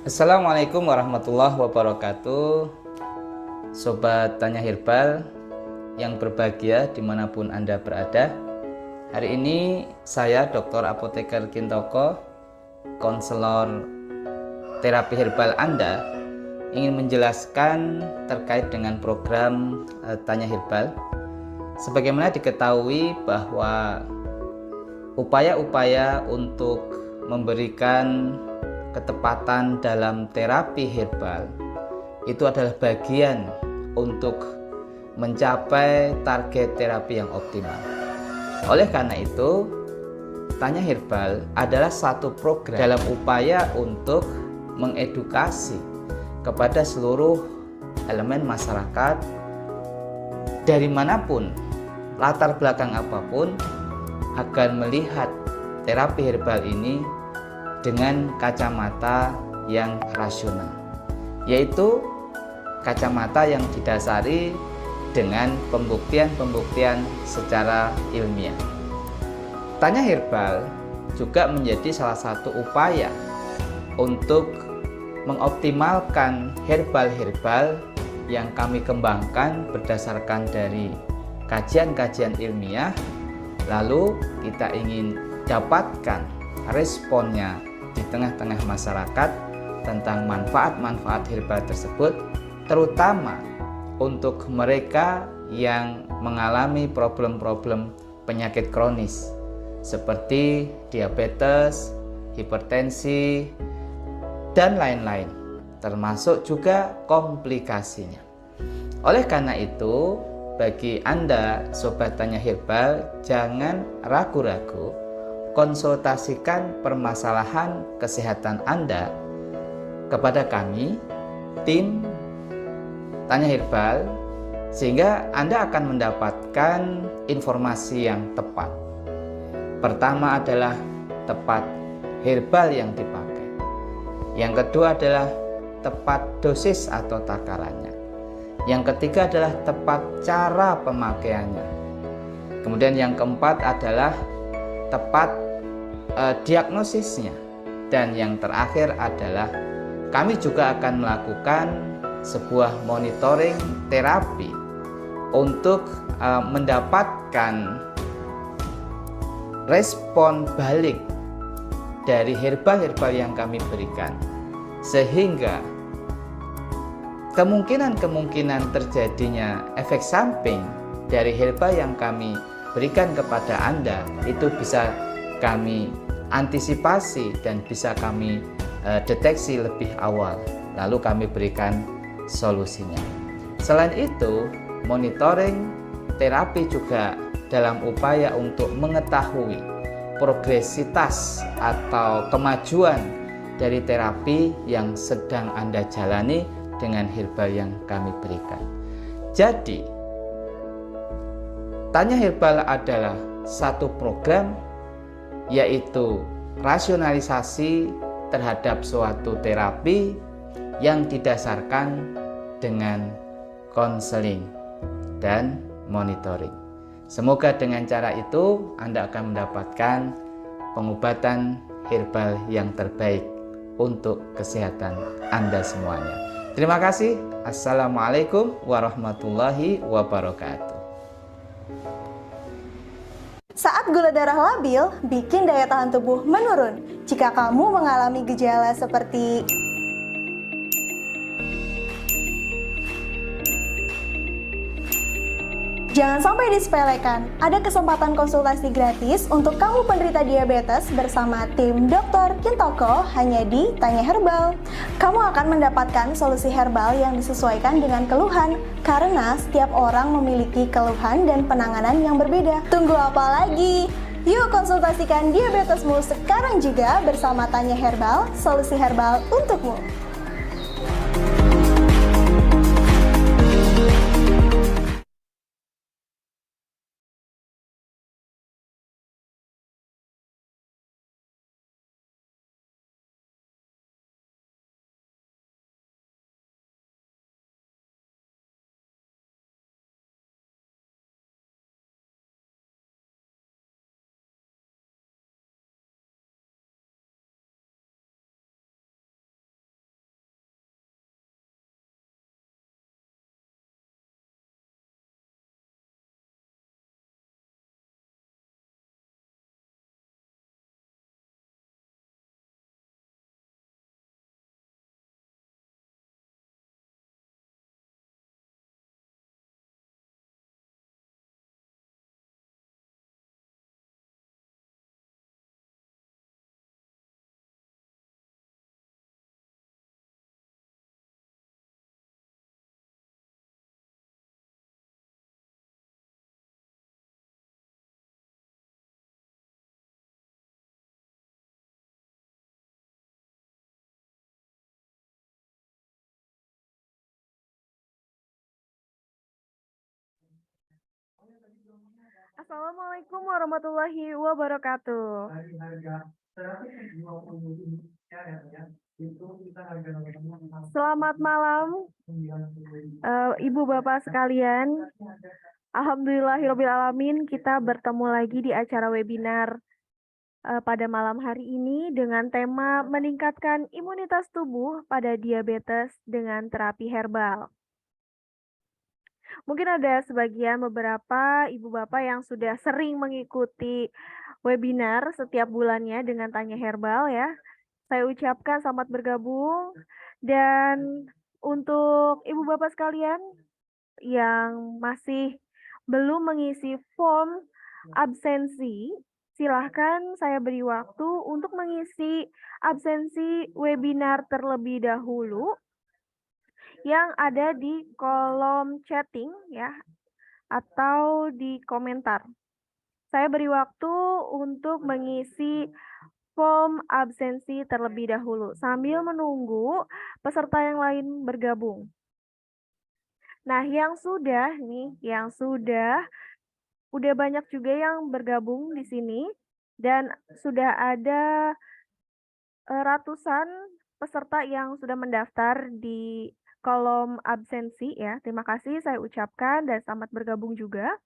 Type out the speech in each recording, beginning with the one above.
Assalamualaikum warahmatullahi wabarakatuh. Sobat Tanya Herbal yang berbahagia dimanapun Anda berada. Hari ini saya Dr. Apoteker Kintoko, konselor terapi herbal Anda, ingin menjelaskan terkait dengan program Tanya Herbal. Sebagaimana diketahui bahwa upaya-upaya untuk memberikan ketepatan dalam terapi herbal itu adalah bagian untuk mencapai target terapi yang optimal. Oleh karena itu, Tanya Herbal adalah satu program dalam upaya untuk mengedukasi kepada seluruh elemen masyarakat dari manapun, latar belakang apapun, agar melihat terapi herbal ini dengan kacamata yang rasional, yaitu kacamata yang didasari dengan pembuktian-pembuktian secara ilmiah. Tanya Herbal juga menjadi salah satu upaya untuk mengoptimalkan herbal-herbal yang kami kembangkan berdasarkan dari kajian-kajian ilmiah, lalu kita ingin dapatkan responnya di tengah-tengah masyarakat tentang manfaat-manfaat herbal tersebut, terutama untuk mereka yang mengalami problem-problem penyakit kronis seperti diabetes, hipertensi, dan lain-lain, termasuk juga komplikasinya. Oleh karena itu, bagi Anda Sobat Tanya Herbal, jangan ragu-ragu konsultasikan permasalahan kesehatan Anda kepada kami, tim Tanya Herbal, sehingga Anda akan mendapatkan informasi yang tepat. Pertama adalah tepat herbal yang dipakai. Yang kedua adalah tepat dosis atau takarannya. Yang ketiga adalah tepat cara pemakaiannya. Kemudian yang keempat adalah tepat diagnosisnya, dan yang terakhir adalah kami juga akan melakukan sebuah monitoring terapi untuk mendapatkan respon balik dari herbal-herbal yang kami berikan, sehingga kemungkinan terjadinya efek samping dari herbal yang kami berikan kepada Anda itu bisa kami antisipasi dan bisa kami deteksi lebih awal, lalu kami berikan solusinya. Selain itu, monitoring terapi juga dalam upaya untuk mengetahui progresitas atau kemajuan dari terapi yang sedang Anda jalani dengan herbal yang kami berikan. Jadi, Tanya Herbal adalah satu program, yaitu rasionalisasi terhadap suatu terapi yang didasarkan dengan konseling dan monitoring. Semoga dengan cara itu Anda akan mendapatkan pengobatan herbal yang terbaik untuk kesehatan Anda semuanya. Terima kasih. Assalamualaikum warahmatullahi wabarakatuh. Saat gula darah labil, bikin daya tahan tubuh menurun. Jika kamu mengalami gejala seperti jangan sampai disepelekan, ada kesempatan konsultasi gratis untuk kamu penderita diabetes bersama tim Dr. Kintoko hanya di Tanya Herbal. Kamu akan mendapatkan solusi herbal yang disesuaikan dengan keluhan, karena setiap orang memiliki keluhan dan penanganan yang berbeda. Tunggu apa lagi? Yuk konsultasikan diabetesmu sekarang juga bersama Tanya Herbal, solusi herbal untukmu. Assalamualaikum warahmatullahi wabarakatuh. Selamat malam, Ibu Bapak sekalian. Alhamdulillahirrabbilalamin, kita bertemu lagi di acara webinar pada malam hari ini dengan tema meningkatkan imunitas tubuh pada diabetes dengan terapi herbal. Mungkin ada sebagian beberapa ibu bapak yang sudah sering mengikuti webinar setiap bulannya dengan Tanya Herbal ya. Saya ucapkan selamat bergabung, dan untuk ibu bapak sekalian yang masih belum mengisi form absensi, silahkan saya beri waktu untuk mengisi absensi webinar terlebih dahulu yang ada di kolom chatting ya, atau di komentar. Saya beri waktu untuk mengisi form absensi terlebih dahulu sambil menunggu peserta yang lain bergabung. Nah, yang sudah udah banyak juga yang bergabung di sini dan sudah ada ratusan peserta yang sudah mendaftar di kolom absensi ya. Terima kasih saya ucapkan dan selamat bergabung juga.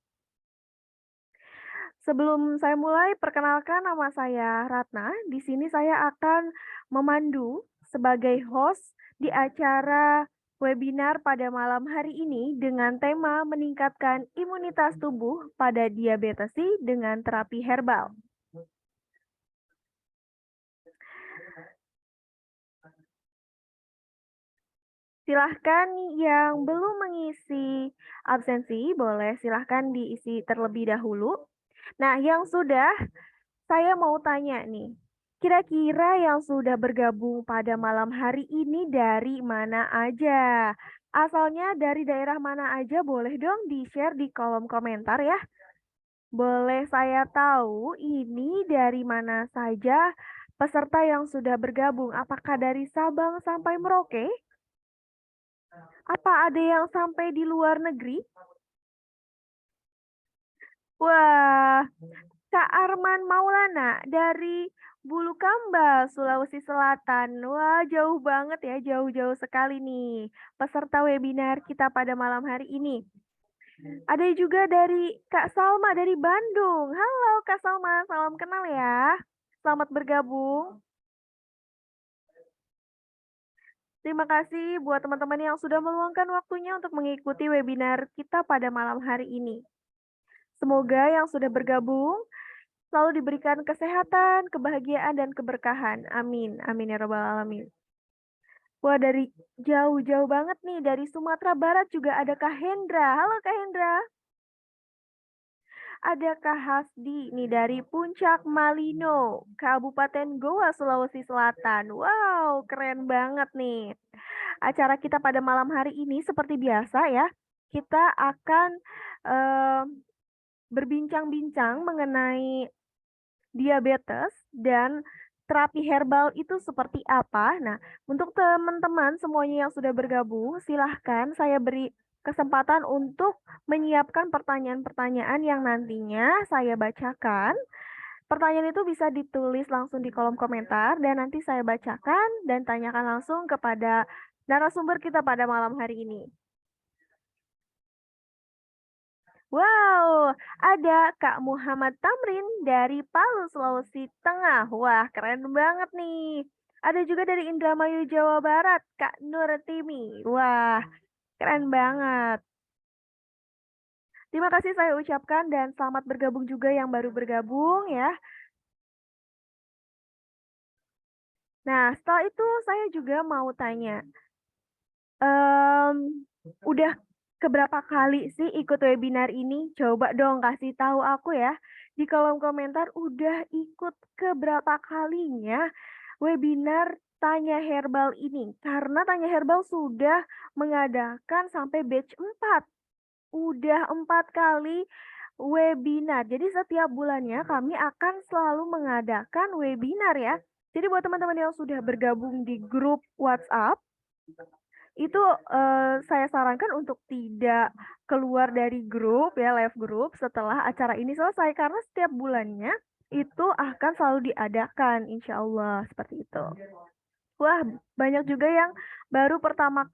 Sebelum saya mulai, perkenalkan nama saya Ratna. Di sini saya akan memandu sebagai host di acara webinar pada malam hari ini dengan tema meningkatkan imunitas tubuh pada diabetes dengan terapi herbal. Silahkan yang belum mengisi absensi, boleh silahkan diisi terlebih dahulu. Nah, yang sudah, saya mau tanya nih, kira-kira yang sudah bergabung pada malam hari ini dari mana aja? Asalnya dari daerah mana aja, boleh dong di-share di kolom komentar ya. Boleh saya tahu ini dari mana saja peserta yang sudah bergabung? Apakah dari Sabang sampai Merauke? Apa ada yang sampai di luar negeri? Wah, Kak Arman Maulana dari Bulukamba, Sulawesi Selatan. Wah, jauh banget ya, jauh-jauh sekali nih peserta webinar kita pada malam hari ini. Ada juga dari Kak Salma dari Bandung. Halo Kak Salma, salam kenal ya. Selamat bergabung. Terima kasih buat teman-teman yang sudah meluangkan waktunya untuk mengikuti webinar kita pada malam hari ini. Semoga yang sudah bergabung selalu diberikan kesehatan, kebahagiaan, dan keberkahan. Amin. Amin ya Rabbal 'Alamin. Wah, dari jauh-jauh banget nih, dari Sumatera Barat juga ada Kak Hendra. Halo Kak Hendra. Ada Kak Hasdi nih dari Puncak Malino, Kabupaten Goa, Sulawesi Selatan. Wow, keren banget nih. Acara kita pada malam hari ini seperti biasa ya, kita akan berbincang-bincang mengenai diabetes dan terapi herbal itu seperti apa. Nah, untuk teman-teman semuanya yang sudah bergabung, silahkan saya beri kesempatan untuk menyiapkan pertanyaan-pertanyaan yang nantinya saya bacakan. Pertanyaan itu bisa ditulis langsung di kolom komentar dan nanti saya bacakan dan tanyakan langsung kepada narasumber kita pada malam hari ini. Wow, ada Kak Muhammad Tamrin dari Palu, Sulawesi Tengah. Wah, keren banget nih. Ada juga dari Indramayu, Jawa Barat, Kak Nur Timi. Wah, keren banget. Terima kasih saya ucapkan dan selamat bergabung juga yang baru bergabung ya. Nah, setelah itu saya juga mau tanya, udah keberapa kali sih ikut webinar ini? Coba dong kasih tahu aku ya di kolom komentar, udah ikut keberapa kalinya webinar Tanya Herbal ini. Karena Tanya Herbal sudah mengadakan sampai batch 4. Udah 4 kali webinar. Jadi setiap bulannya kami akan selalu mengadakan webinar ya. Jadi buat teman-teman yang sudah bergabung di grup WhatsApp, itu saya sarankan untuk tidak keluar dari grup ya, live group setelah acara ini selesai karena setiap bulannya itu akan selalu diadakan, insya Allah seperti itu. Wah, banyak juga yang baru pertama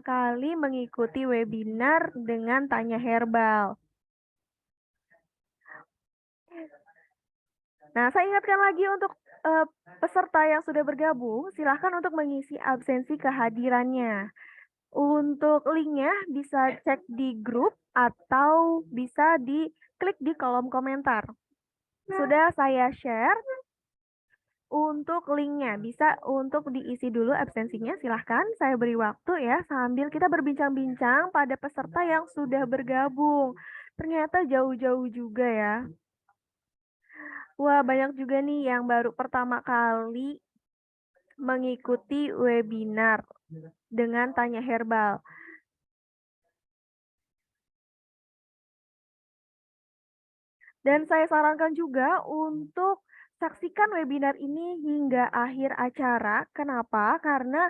kali mengikuti webinar dengan Tanya Herbal. Nah, saya ingatkan lagi untuk peserta yang sudah bergabung, silahkan untuk mengisi absensi kehadirannya. Untuk linknya bisa cek di grup atau bisa diklik di kolom komentar. Sudah saya share untuk linknya, bisa untuk diisi dulu absensinya, silahkan saya beri waktu ya sambil kita berbincang-bincang pada peserta yang sudah bergabung. Ternyata jauh-jauh juga ya. Wah, banyak juga nih yang baru pertama kali mengikuti webinar dengan Tanya Herbal. Dan saya sarankan juga untuk saksikan webinar ini hingga akhir acara. Kenapa? Karena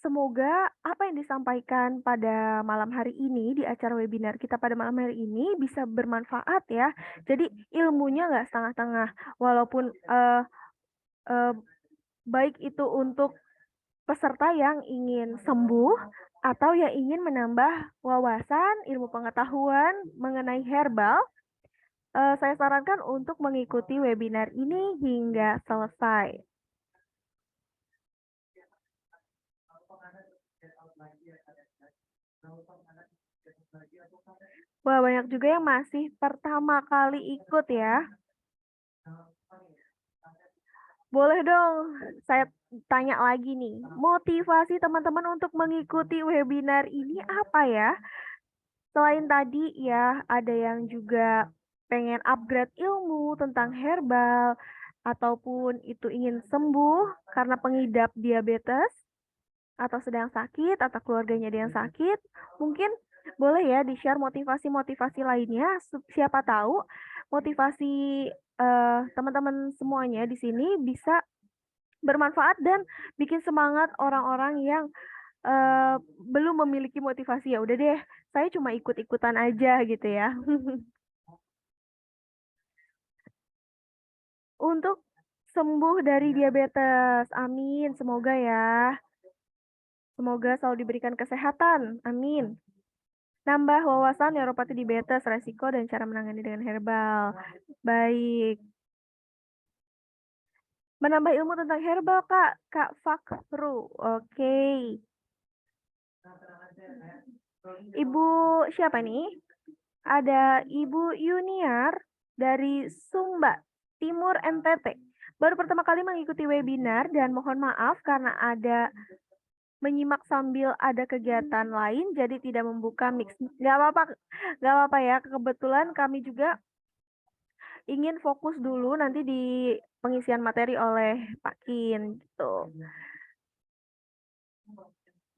semoga apa yang disampaikan pada malam hari ini di acara webinar kita pada malam hari ini bisa bermanfaat ya. Jadi ilmunya nggak setengah-tengah. Walaupun baik itu untuk peserta yang ingin sembuh atau yang ingin menambah wawasan, ilmu pengetahuan mengenai herbal, saya sarankan untuk mengikuti webinar ini hingga selesai. Wah, banyak juga yang masih pertama kali ikut ya. Boleh dong, saya tanya lagi nih, motivasi teman-teman untuk mengikuti webinar ini apa ya? Selain tadi ya, ada yang juga pengen upgrade ilmu tentang herbal, ataupun itu ingin sembuh karena pengidap diabetes, atau sedang sakit, atau keluarganya ada yang sakit, mungkin boleh ya di-share motivasi-motivasi lainnya, siapa tahu motivasi teman-teman semuanya di sini bisa bermanfaat dan bikin semangat orang-orang yang belum memiliki motivasi. Ya udah deh, saya cuma ikut-ikutan aja gitu ya. Untuk sembuh dari diabetes, amin, semoga ya. Semoga selalu diberikan kesehatan, amin. Nambah wawasan neuropati diabetes, resiko dan cara menangani dengan herbal. Baik. Menambah ilmu tentang herbal, Kak Fakru. Oke. Ibu siapa nih? Ada Ibu Yuniar dari Sumba, Timur NTT. Baru pertama kali mengikuti webinar dan mohon maaf karena ada menyimak sambil ada kegiatan lain, jadi tidak membuka mix. Gak apa-apa ya. Kebetulan kami juga ingin fokus dulu nanti di pengisian materi oleh Pak Kin gitu.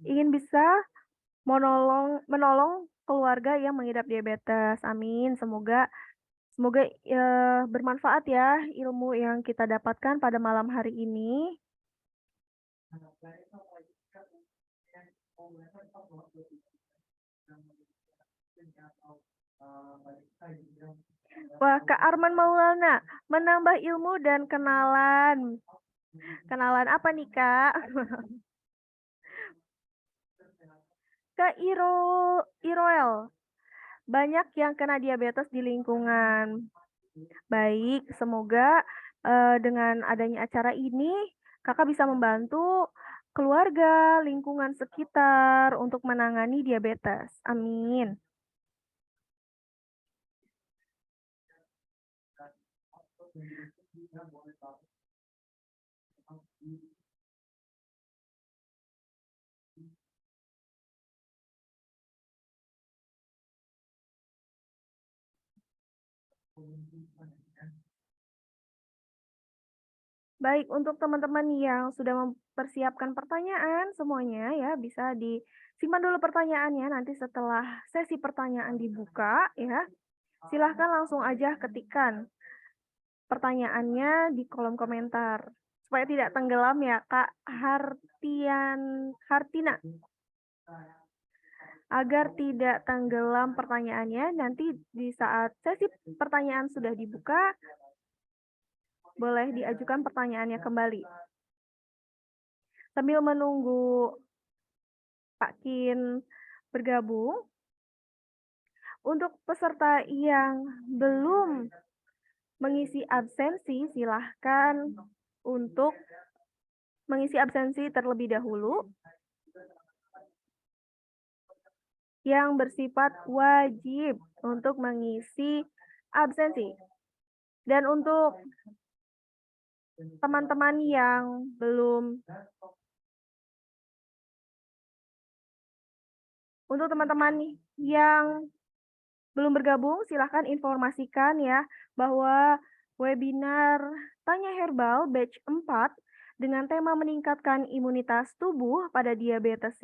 Ingin bisa menolong keluarga yang mengidap diabetes. Amin. Semoga bermanfaat ya ilmu yang kita dapatkan pada malam hari ini. Wah, Kak Arman Maulana, menambah ilmu dan kenalan. Kenalan apa nih, Kak? Kak Iroel, banyak yang kena diabetes di lingkungan. Baik, semoga dengan adanya acara ini, Kakak bisa membantu keluarga, lingkungan sekitar untuk menangani diabetes. Amin. Baik, untuk teman-teman yang sudah mempersiapkan pertanyaan semuanya ya, bisa disimpan dulu pertanyaannya nanti setelah sesi pertanyaan dibuka ya. Silahkan langsung aja ketikkan pertanyaannya di kolom komentar. supaya tidak tenggelam ya Kak Hartina. Agar tidak tenggelam pertanyaannya, nanti di saat sesi pertanyaan sudah dibuka, boleh diajukan pertanyaannya kembali. Sambil menunggu Pak Kin bergabung, untuk peserta yang belum mengisi absensi, silahkan untuk mengisi absensi terlebih dahulu yang bersifat wajib untuk mengisi absensi. Dan untuk teman-teman yang belum bergabung, silahkan informasikan ya bahwa webinar Tanya Herbal batch 4 dengan tema meningkatkan imunitas tubuh pada diabetes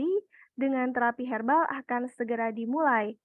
dengan terapi herbal akan segera dimulai.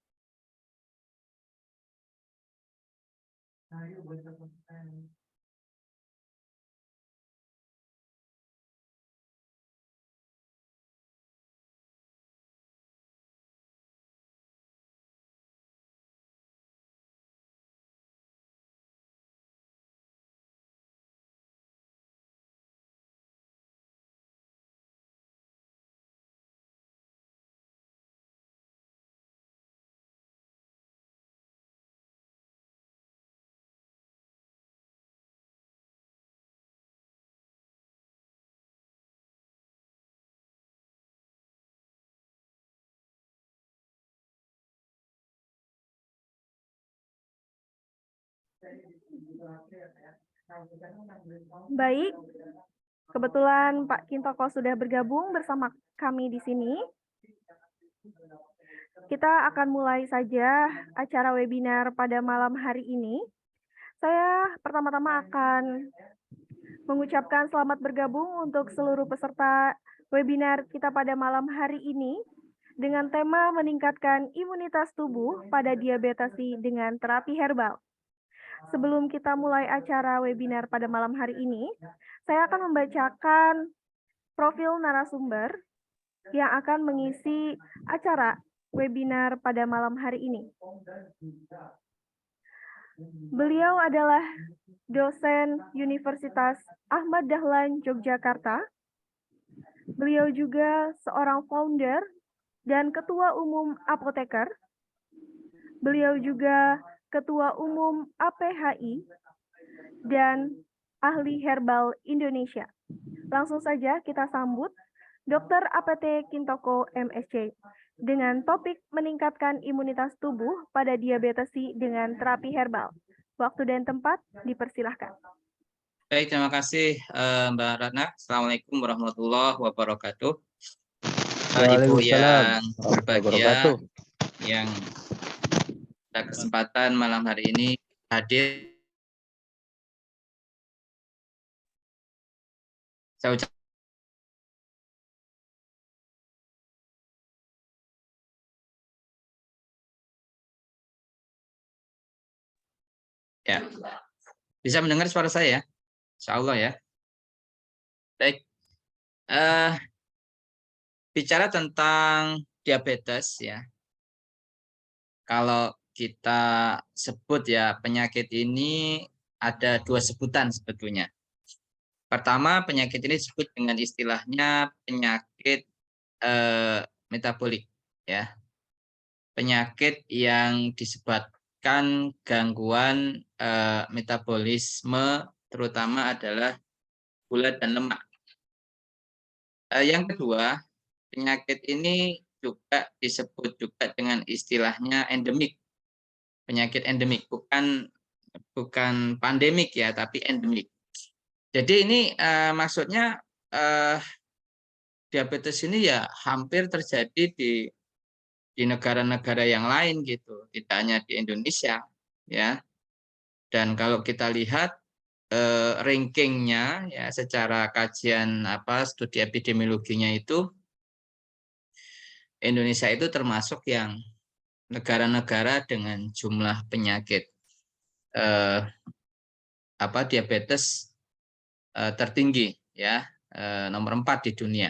Baik, kebetulan Pak Kintoko sudah bergabung bersama kami di sini. Kita akan mulai saja acara webinar pada malam hari ini. Saya pertama-tama akan mengucapkan selamat bergabung untuk seluruh peserta webinar kita pada malam hari ini dengan tema meningkatkan imunitas tubuh pada diabetes dengan terapi herbal. Sebelum kita mulai acara webinar pada malam hari ini, saya akan membacakan profil narasumber yang akan mengisi acara webinar pada malam hari ini. Beliau adalah dosen Universitas Ahmad Dahlan Yogyakarta. Beliau juga seorang founder dan ketua umum apoteker. Beliau juga ketua umum APHI dan ahli herbal Indonesia. Langsung saja kita sambut Dr. APT Kintoko MSc dengan topik meningkatkan imunitas tubuh pada diabetes dengan terapi herbal. Waktu dan tempat dipersilahkan. Baik, terima kasih Mbak Ratna. Assalamualaikum warahmatullahi wabarakatuh. Ibu yang berbahagia, yang ada kesempatan malam hari ini hadir. Saya ucapkan ya, bisa mendengar suara saya ya? Insya Allah ya. Baik, bicara tentang diabetes ya. Kalau kita sebut ya penyakit ini ada dua sebutan sebetulnya. Pertama, penyakit ini disebut dengan istilahnya penyakit metabolik ya. Penyakit yang disebabkan gangguan metabolisme terutama adalah gula dan lemak. Yang kedua, penyakit ini juga disebut juga dengan istilahnya endemik. Penyakit endemik, bukan pandemik ya, tapi endemik. Jadi ini maksudnya diabetes ini ya hampir terjadi di negara-negara yang lain gitu, tidak hanya di Indonesia ya. Dan kalau kita lihat rankingnya ya secara kajian studi epidemiologinya itu Indonesia itu termasuk yang negara-negara dengan jumlah penyakit diabetes tertinggi ya, nomor 4 di dunia.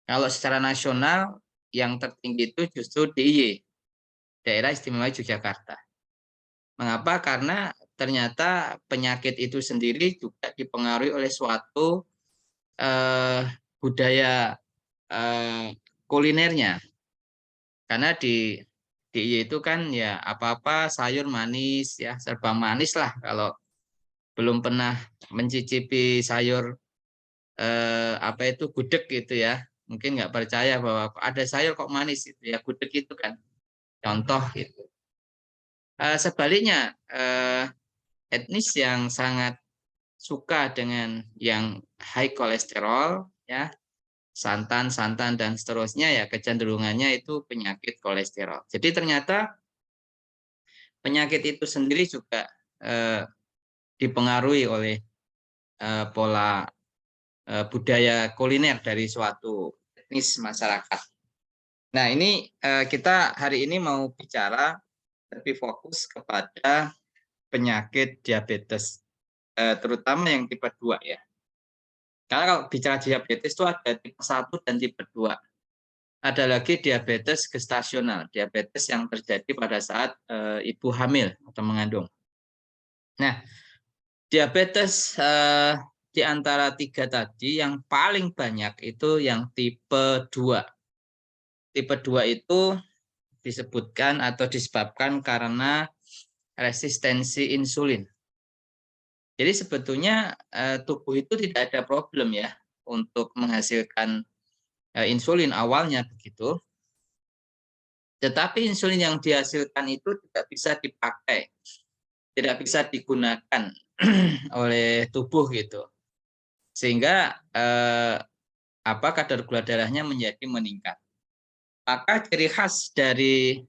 Kalau secara nasional yang tertinggi itu justru DIY, Daerah Istimewa Yogyakarta. Mengapa? Karena ternyata penyakit itu sendiri juga dipengaruhi oleh suatu budaya kulinernya. Karena di DIY itu kan ya apa-apa sayur manis ya, serba manis lah. Kalau belum pernah mencicipi sayur apa itu gudeg gitu ya, mungkin nggak percaya bahwa ada sayur kok manis itu ya, gudeg itu kan contoh gitu. Sebaliknya etnis yang sangat suka dengan yang high kolesterol ya, santan dan seterusnya ya, kecenderungannya itu penyakit kolesterol. Jadi ternyata penyakit itu sendiri juga dipengaruhi oleh pola budaya kuliner dari suatu etnis masyarakat. Nah, ini kita hari ini mau bicara lebih fokus kepada penyakit diabetes, terutama yang tipe 2 ya. Karena kalau bicara diabetes itu ada tipe 1 dan tipe 2. Ada lagi diabetes gestasional, diabetes yang terjadi pada saat ibu hamil atau mengandung. Nah, diabetes di antara 3 tadi yang paling banyak itu yang tipe 2. Tipe 2 itu disebutkan atau disebabkan karena resistensi insulin. Jadi sebetulnya tubuh itu tidak ada problem ya untuk menghasilkan insulin awalnya begitu. Tetapi insulin yang dihasilkan itu tidak bisa dipakai, tidak bisa digunakan oleh tubuh gitu. Sehingga kadar gula darahnya menjadi meningkat. Maka ciri khas dari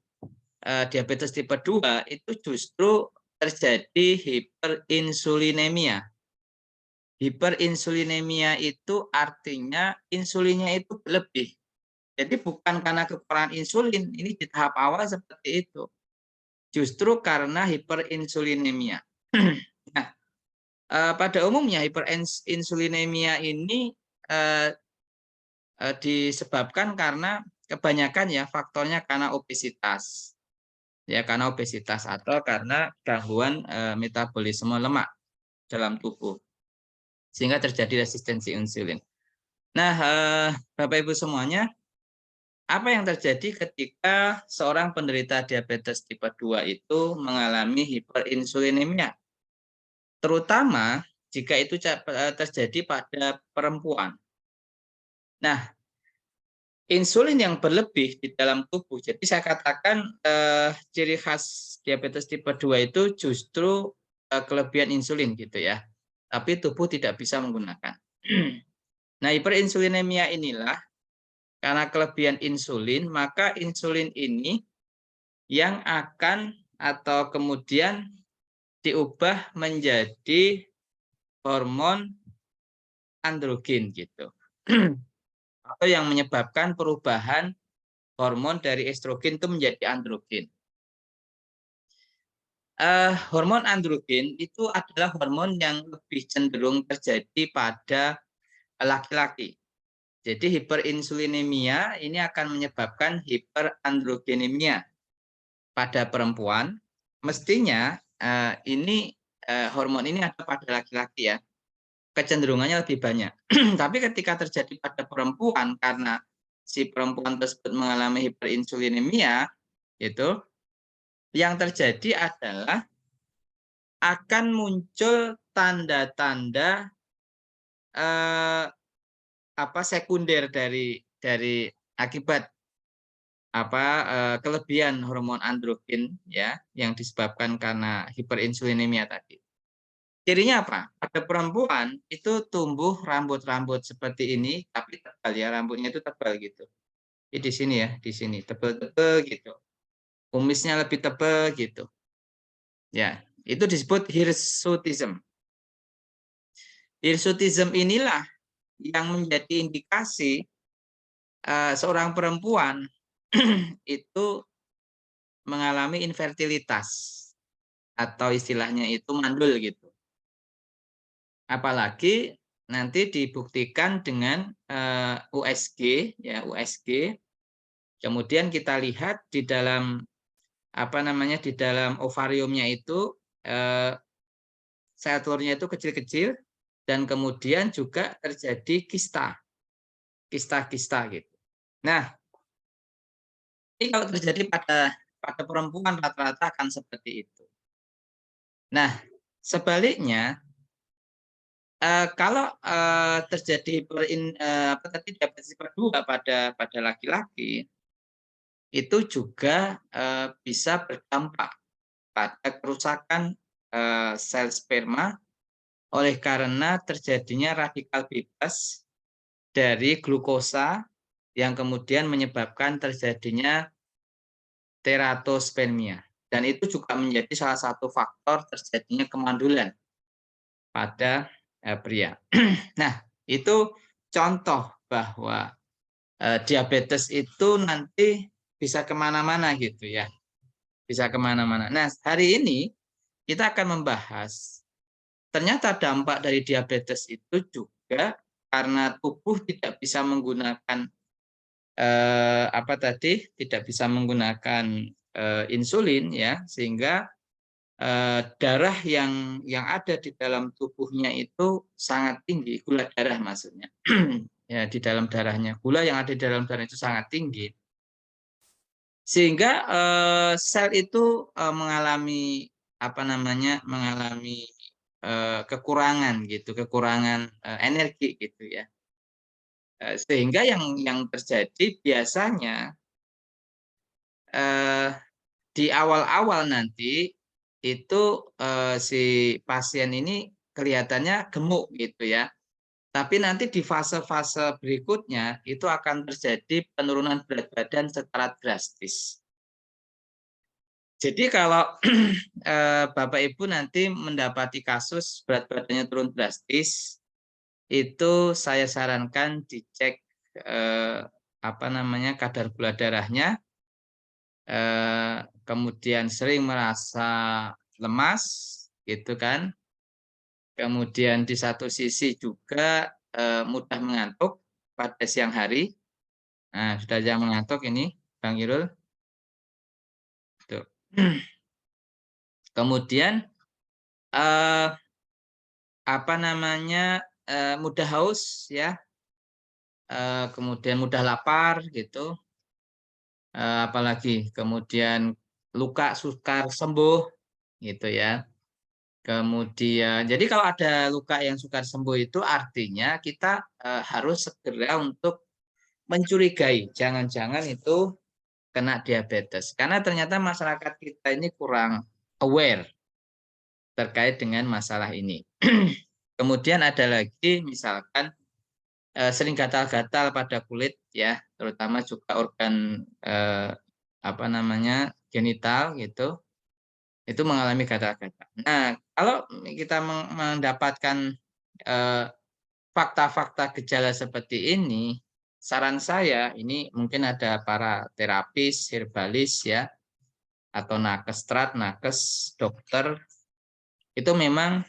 diabetes tipe 2 itu justru terjadi hiperinsulinemia. Hiperinsulinemia itu artinya insulinnya itu berlebih. Jadi bukan karena kekurangan insulin, ini di tahap awal seperti itu. Justru karena hiperinsulinemia. Nah, pada umumnya hiperinsulinemia ini disebabkan karena kebanyakan ya faktornya karena obesitas. Ya, karena obesitas atau karena gangguan metabolisme lemak dalam tubuh. Sehingga terjadi resistensi insulin. Nah, Bapak Ibu semuanya, apa yang terjadi ketika seorang penderita diabetes tipe 2 itu mengalami hiperinsulinemia? Terutama jika itu terjadi pada perempuan. Nah, insulin yang berlebih di dalam tubuh, jadi saya katakan ciri khas diabetes tipe 2 itu justru kelebihan insulin gitu ya. Tapi tubuh tidak bisa menggunakan. Nah, hiperinsulinemia inilah karena kelebihan insulin, maka insulin ini yang akan atau kemudian diubah menjadi hormon androgen gitu. Atau yang menyebabkan perubahan hormon dari estrogen itu menjadi androgen. Hormon androgen itu adalah hormon yang lebih cenderung terjadi pada laki-laki. Jadi hiperinsulinemia ini akan menyebabkan hiperandrogenemia pada perempuan. Mestinya hormon ini ada pada laki-laki ya, kecenderungannya lebih banyak. Tapi ketika terjadi pada perempuan karena si perempuan tersebut mengalami hiperinsulinemia, itu yang terjadi adalah akan muncul tanda-tanda sekunder dari akibat kelebihan hormon androgen ya yang disebabkan karena hiperinsulinemia tadi. Cirinya apa? Pada perempuan itu tumbuh rambut-rambut seperti ini, tapi tebal ya, rambutnya itu tebal gitu. Jadi di sini ya, di sini tebal-tebal gitu. Kumisnya lebih tebal gitu. Ya, itu disebut hirsutism. Hirsutism inilah yang menjadi indikasi seorang perempuan itu mengalami infertilitas atau istilahnya itu mandul gitu. Apalagi nanti dibuktikan dengan USG ya, USG. Kemudian kita lihat di dalam di dalam ovariumnya itu sel telurnya itu kecil-kecil dan kemudian juga terjadi kista gitu. Nah, ini kalau terjadi pada perempuan rata-rata akan seperti itu. Nah, sebaliknya kalau terjadi diabetes tipe 2 pada laki-laki, itu juga bisa berdampak pada kerusakan sel sperma oleh karena terjadinya radikal bebas dari glukosa yang kemudian menyebabkan terjadinya teratospermia. Dan itu juga menjadi salah satu faktor terjadinya kemandulan pada pria. Nah, itu contoh bahwa diabetes itu nanti bisa kemana-mana gitu ya. Bisa kemana-mana. Nah, hari ini kita akan membahas ternyata dampak dari diabetes itu juga karena tubuh tidak bisa menggunakan tidak bisa menggunakan insulin ya, sehingga darah yang ada di dalam tubuhnya itu sangat tinggi, gula darah maksudnya. Ya, di dalam darahnya, gula yang ada di dalam darah itu sangat tinggi. Sehingga sel itu mengalami kekurangan gitu, kekurangan energi gitu ya. Sehingga yang terjadi biasanya di awal-awal nanti itu si pasien ini kelihatannya gemuk gitu ya. Tapi nanti di fase-fase berikutnya itu akan terjadi penurunan berat badan secara drastis. Jadi kalau Bapak Ibu nanti mendapati kasus berat badannya turun drastis, itu saya sarankan dicek kadar gula darahnya, kemudian sering merasa lemas, gitu kan. Kemudian di satu sisi juga mudah mengantuk pada siang hari. Nah, sudah jam mengantuk ini, Bang Irul. Tuh. Kemudian mudah haus ya, kemudian mudah lapar gitu, apalagi kemudian luka sukar sembuh gitu ya. Kemudian jadi kalau ada luka yang sukar sembuh itu artinya kita harus segera untuk mencurigai jangan-jangan itu kena diabetes, karena ternyata masyarakat kita ini kurang aware terkait dengan masalah ini. Kemudian ada lagi misalkan sering gatal-gatal pada kulit ya, terutama juga organ genital gitu, itu mengalami gatal-gatal. Nah, kalau kita mendapatkan fakta-fakta gejala seperti ini, saran saya ini mungkin ada para terapis, herbalis ya, atau nakes, dokter, itu memang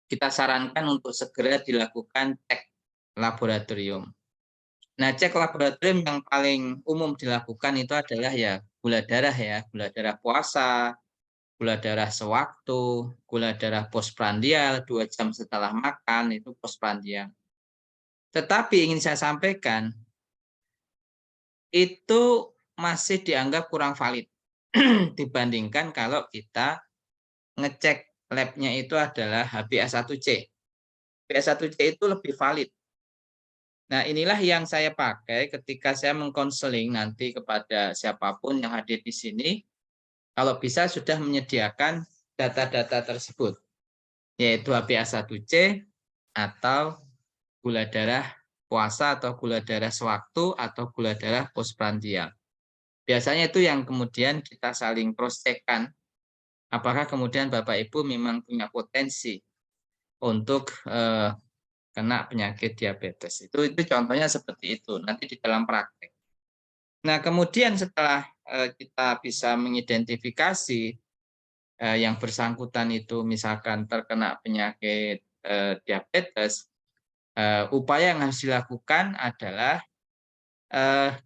kita sarankan untuk segera dilakukan cek laboratorium. Nah, cek laboratorium yang paling umum dilakukan itu adalah ya gula darah puasa, gula darah sewaktu, gula darah postprandial 2 jam setelah makan, itu postprandial. Tetapi ingin saya sampaikan, itu masih dianggap kurang valid dibandingkan kalau kita ngecek labnya itu adalah HbA1c. HbA1c itu lebih valid. Nah, inilah yang saya pakai ketika saya mengkonseling nanti kepada siapapun yang hadir di sini, kalau bisa sudah menyediakan data-data tersebut, yaitu HbA1c atau gula darah puasa atau gula darah sewaktu atau gula darah postprandial. Biasanya itu yang kemudian kita saling cross-check-kan, apakah kemudian Bapak Ibu memang punya potensi untuk kena penyakit diabetes. Itu contohnya seperti itu nanti di dalam praktek. Nah, kemudian setelah kita bisa mengidentifikasi yang bersangkutan itu misalkan terkena penyakit diabetes, upaya yang harus dilakukan adalah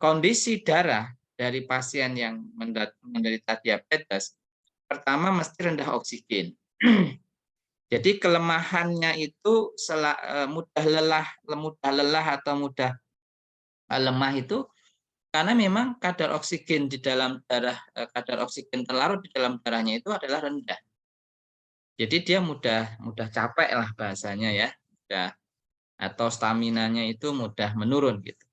kondisi darah dari pasien yang menderita diabetes, pertama mesti rendah oksigen. Jadi kelemahannya itu mudah lelah atau mudah lemah itu karena memang kadar oksigen di dalam darah, kadar oksigen terlarut di dalam darahnya itu adalah rendah. Jadi dia mudah capek lah bahasanya ya, atau staminanya itu mudah menurun gitu.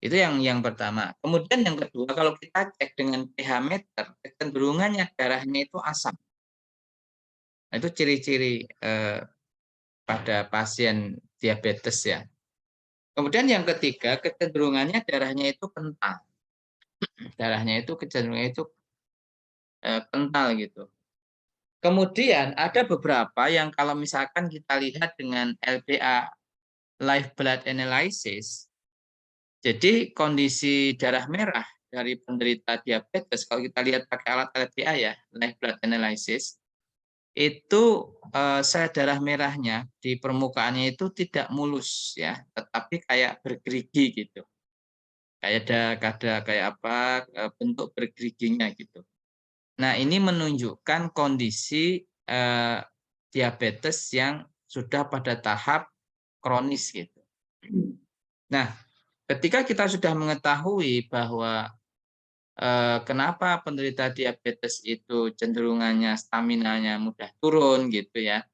Itu yang pertama. Kemudian yang kedua, kalau kita cek dengan pH meter, kecenderungannya darahnya itu asam. Nah, itu ciri-ciri pada pasien diabetes ya. Kemudian yang ketiga, kecenderungannya darahnya itu kental. Darahnya itu kecenderungannya itu kental gitu. Kemudian ada beberapa yang kalau misalkan kita lihat dengan LPA, live blood analysis, jadi kondisi darah merah dari penderita diabetes, kalau kita lihat pakai alat LPA ya, live blood analysis, itu sel darah merahnya di permukaannya itu tidak mulus ya, tetapi kayak bergerigi gitu. Kayak ada kayak apa bentuk bergeriginya gitu. Nah, ini menunjukkan kondisi diabetes yang sudah pada tahap kronis gitu. Nah, ketika kita sudah mengetahui bahwa kenapa penderita diabetes itu cenderungannya staminanya mudah turun gitu ya.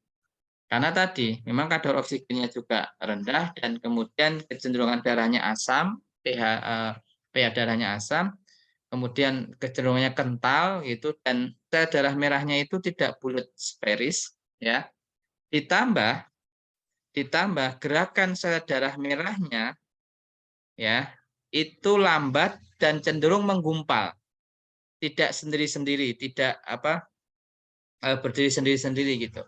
Karena tadi memang kadar oksigennya juga rendah dan kemudian kecenderungan darahnya asam, pH darahnya asam, kemudian kecenderungannya kental gitu dan sel darah merahnya itu tidak bulat sferis ya. Ditambah gerakan sel darah merahnya ya itu lambat dan cenderung menggumpal. Tidak sendiri-sendiri, tidak berdiri sendiri-sendiri gitu.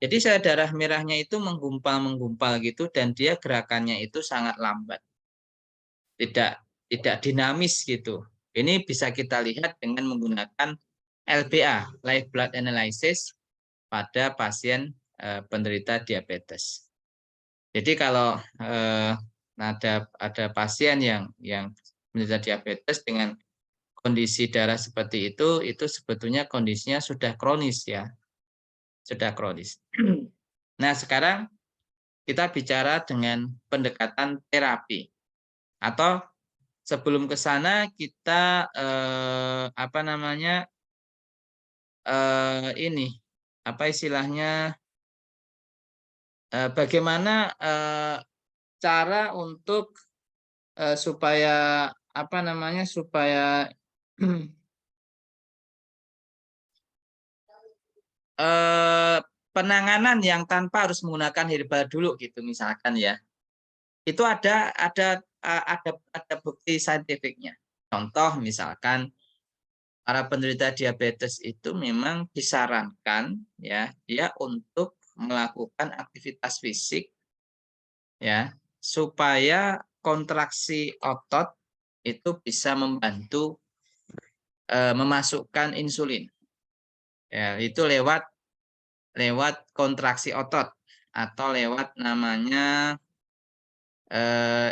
Jadi sel darah merahnya itu menggumpal gitu dan dia gerakannya itu sangat lambat. Tidak dinamis gitu. Ini bisa kita lihat dengan menggunakan LPA, live blood analysis pada pasien penderita diabetes. Jadi kalau ada pasien yang menderita diabetes dengan kondisi darah seperti itu sebetulnya kondisinya sudah kronis ya. Sudah kronis. Nah, sekarang kita bicara dengan pendekatan terapi. Atau sebelum ke sana kita ini apa istilahnya bagaimana cara untuk supaya supaya penanganan yang tanpa harus menggunakan herbal dulu gitu misalkan ya. Itu ada bukti saintifiknya. Contoh misalkan para penderita diabetes itu memang disarankan ya dia untuk melakukan aktivitas fisik ya supaya kontraksi otot itu bisa membantu memasukkan insulin. Ya, itu lewat kontraksi otot atau lewat namanya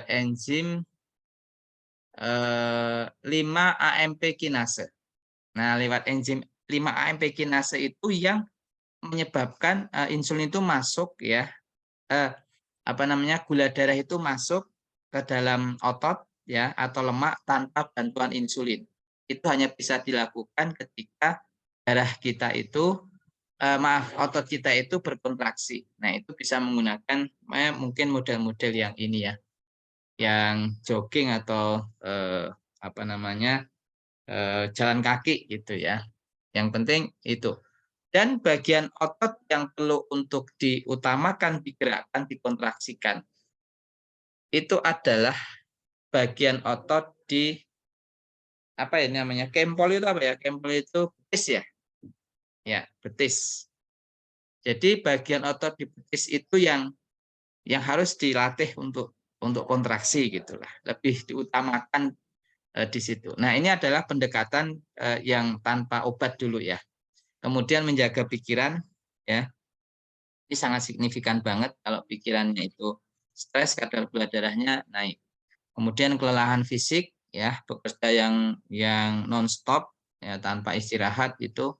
enzim 5-AMP kinase. Nah, lewat enzim 5-AMP kinase itu yang menyebabkan insulin itu masuk ya gula darah itu masuk ke dalam otot ya atau lemak tanpa bantuan insulin. Itu hanya bisa dilakukan ketika darah kita itu otot kita itu berkontraksi. Nah, itu bisa menggunakan mungkin model-model yang ini ya. Yang jogging atau jalan kaki gitu ya. Yang penting itu. Dan bagian otot yang perlu untuk diutamakan, digerakkan, dikontraksikan itu adalah bagian otot di kempol itu apa ya? Kempol itu betis ya. Ya, betis. Jadi bagian otot di betis itu yang harus dilatih untuk kontraksi gitulah. Lebih diutamakan di situ. Nah, ini adalah pendekatan yang tanpa obat dulu ya. Kemudian menjaga pikiran ya. Ini sangat signifikan banget kalau pikirannya itu stres, kadar gula darahnya naik. Kemudian kelelahan fisik, ya, bekerja yang non-stop, ya, tanpa istirahat itu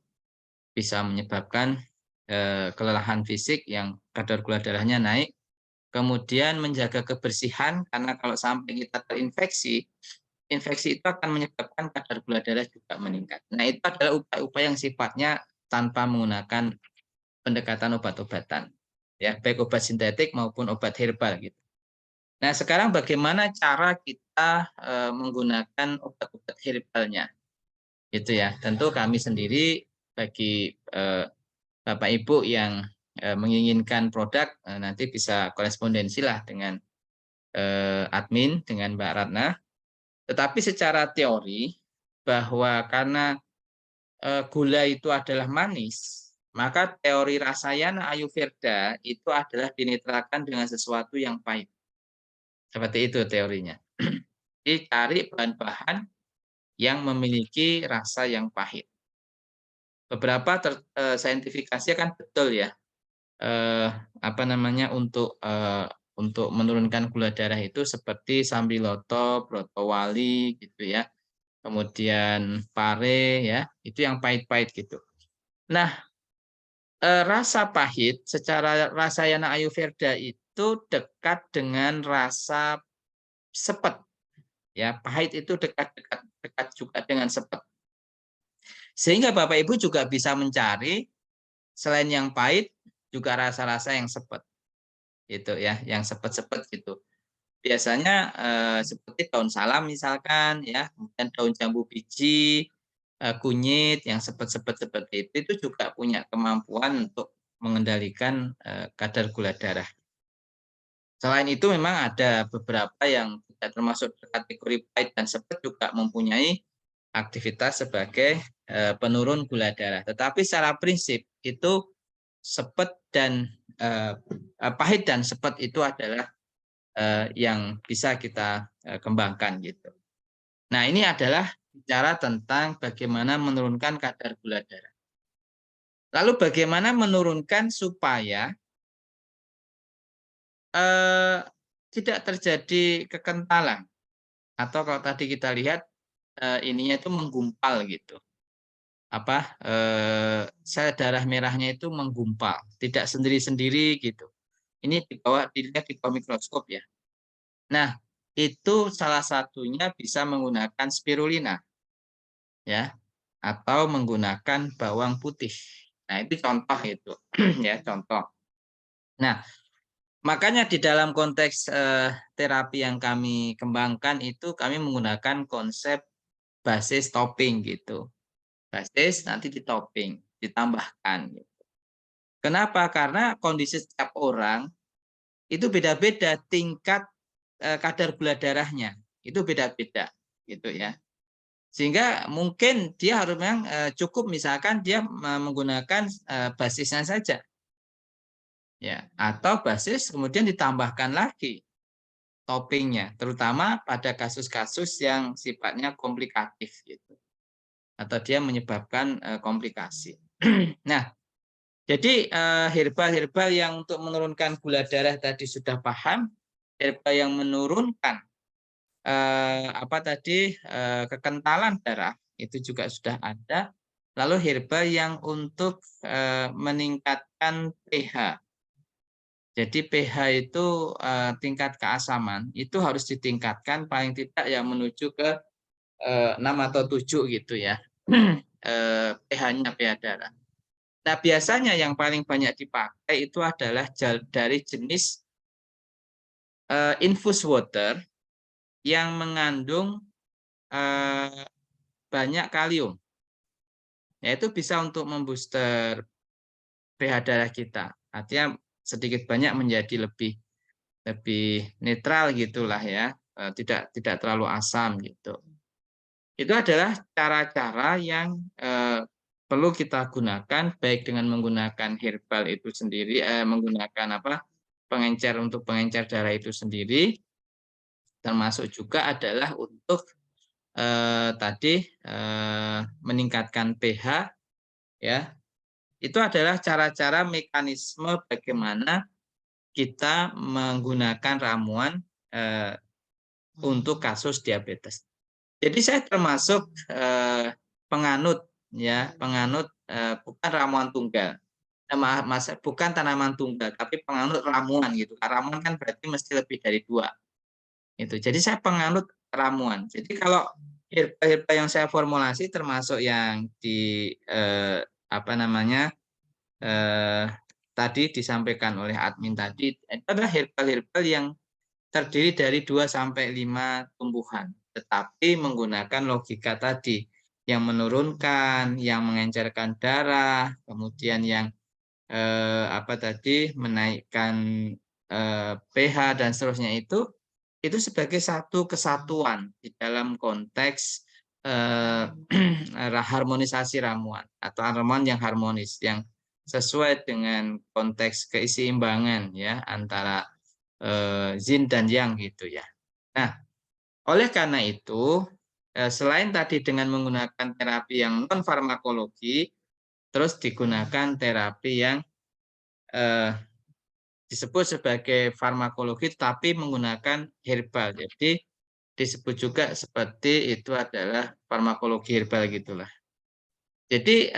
bisa menyebabkan kelelahan fisik yang kadar gula darahnya naik. Kemudian menjaga kebersihan, karena kalau sampai kita terinfeksi, infeksi itu akan menyebabkan kadar gula darah juga meningkat. Nah, itu adalah upaya-upaya yang sifatnya tanpa menggunakan pendekatan obat-obatan, ya, baik obat sintetik maupun obat herbal gitu. Nah, sekarang bagaimana cara kita menggunakan obat-obat herbalnya? Itu ya. Tentu kami sendiri bagi Bapak Ibu yang menginginkan produk, nanti bisa korespondensi lah dengan admin, dengan Mbak Ratna. Tetapi secara teori bahwa karena gula itu adalah manis, maka teori Rasayana Ayurveda itu adalah dinetralkan dengan sesuatu yang pahit. Seperti itu teorinya. Jadi cari bahan-bahan yang memiliki rasa yang pahit. Beberapa saintifikasinya kan betul ya. Apa namanya, untuk menurunkan gula darah itu seperti sambiloto, brotowali gitu ya. Kemudian pare ya, itu yang pahit-pahit gitu. Nah, rasa pahit secara Rasayana Ayurveda itu dekat dengan rasa sepet. Ya, pahit itu dekat juga dengan sepet. Sehingga Bapak Ibu juga bisa mencari selain yang pahit juga rasa-rasa yang sepet. Gitu ya, yang sepet-sepet gitu. Biasanya seperti daun salam misalkan ya, kemudian daun jambu biji, kunyit yang sepet-sepet seperti itu juga punya kemampuan untuk mengendalikan kadar gula darah. Selain itu memang ada beberapa yang tidak termasuk kategori pahit dan sepet juga mempunyai aktivitas sebagai penurun gula darah. Tetapi secara prinsip itu sepet dan pahit dan sepet itu adalah yang bisa kita kembangkan gitu. Nah, ini adalah bicara tentang bagaimana menurunkan kadar gula darah. Lalu bagaimana menurunkan supaya tidak terjadi kekentalan, atau kalau tadi kita lihat ininya itu menggumpal gitu. Sel darah merahnya itu menggumpal, tidak sendiri-sendiri gitu. Ini dilihat di bawah mikroskop ya. Nah, itu salah satunya bisa menggunakan spirulina ya, atau menggunakan bawang putih. Nah, itu contoh itu ya, contoh. Nah, makanya di dalam konteks terapi yang kami kembangkan itu kami menggunakan konsep basis topping gitu. Basis nanti ditopping, ditambahkan gitu. Kenapa? Karena kondisi setiap orang itu beda-beda tingkat kadar gula darahnya. Itu beda-beda gitu ya. Sehingga mungkin dia harus memang cukup misalkan dia menggunakan basisnya saja. Ya, atau basis kemudian ditambahkan lagi toppingnya, terutama pada kasus-kasus yang sifatnya komplikatif gitu, atau dia menyebabkan komplikasi. Nah, jadi herbal-herbal yang untuk menurunkan gula darah tadi sudah paham, herbal yang menurunkan kekentalan darah itu juga sudah ada. Lalu herbal yang untuk meningkatkan pH. Jadi pH itu tingkat keasaman itu harus ditingkatkan paling tidak yang menuju ke 6 atau 7 gitu ya. pH-nya, pH darah. Nah, biasanya yang paling banyak dipakai itu adalah dari jenis infus water yang mengandung banyak kalium. Yaitu bisa untuk membooster pH darah kita. Artinya sedikit banyak menjadi lebih netral gitulah ya, tidak terlalu asam gitu. Itu adalah cara-cara yang perlu kita gunakan, baik dengan menggunakan herbal itu sendiri, menggunakan pengencer untuk pengencer darah itu sendiri, termasuk juga adalah untuk meningkatkan pH ya. Itu adalah cara-cara mekanisme bagaimana kita menggunakan ramuan untuk kasus diabetes. Jadi saya termasuk penganut bukan ramuan tunggal. Bukan tanaman tunggal, tapi penganut ramuan gitu. Ramuan kan berarti mesti lebih dari 2. Jadi saya penganut ramuan. Jadi kalau herba yang saya formulasi termasuk yang di tadi disampaikan oleh admin tadi, itu adalah herbal-herbal yang terdiri dari 2 sampai 5 tumbuhan, tetapi menggunakan logika tadi yang menurunkan, yang mengencerkan darah, kemudian yang menaikkan pH dan seterusnya itu sebagai satu kesatuan di dalam konteks harmonisasi ramuan atau ramuan yang harmonis yang sesuai dengan konteks keseimbangan ya antara yin dan yang gitu ya. Nah, oleh karena itu selain tadi dengan menggunakan terapi yang non farmakologi, terus digunakan terapi yang disebut sebagai farmakologi tapi menggunakan herbal. Jadi disebut juga seperti itu adalah farmakologi herbal gitulah. Jadi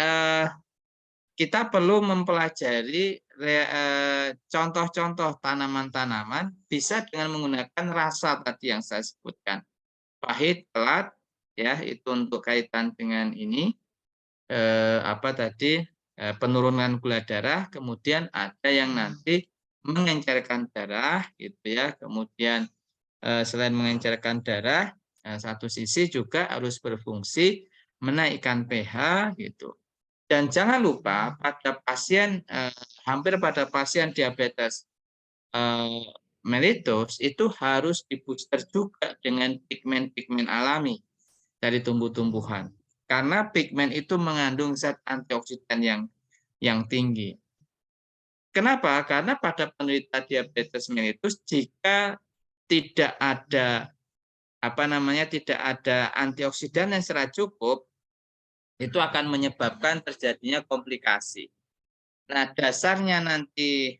kita perlu mempelajari contoh-contoh tanaman-tanaman bisa dengan menggunakan rasa tadi yang saya sebutkan. Pahit, pelat, ya itu untuk kaitan dengan ini penurunan gula darah, kemudian ada yang nanti mengencerkan darah gitu ya. Kemudian selain mengencerkan darah, satu sisi juga harus berfungsi menaikkan pH gitu. Dan jangan lupa pada pasien hampir pada pasien diabetes mellitus itu harus dibooster juga dengan pigmen-pigmen alami dari tumbuh-tumbuhan. Karena pigmen itu mengandung zat antioksidan yang tinggi. Kenapa? Karena pada penderita diabetes mellitus jika tidak ada tidak ada antioksidan yang secara cukup, itu akan menyebabkan terjadinya komplikasi. Nah, dasarnya nanti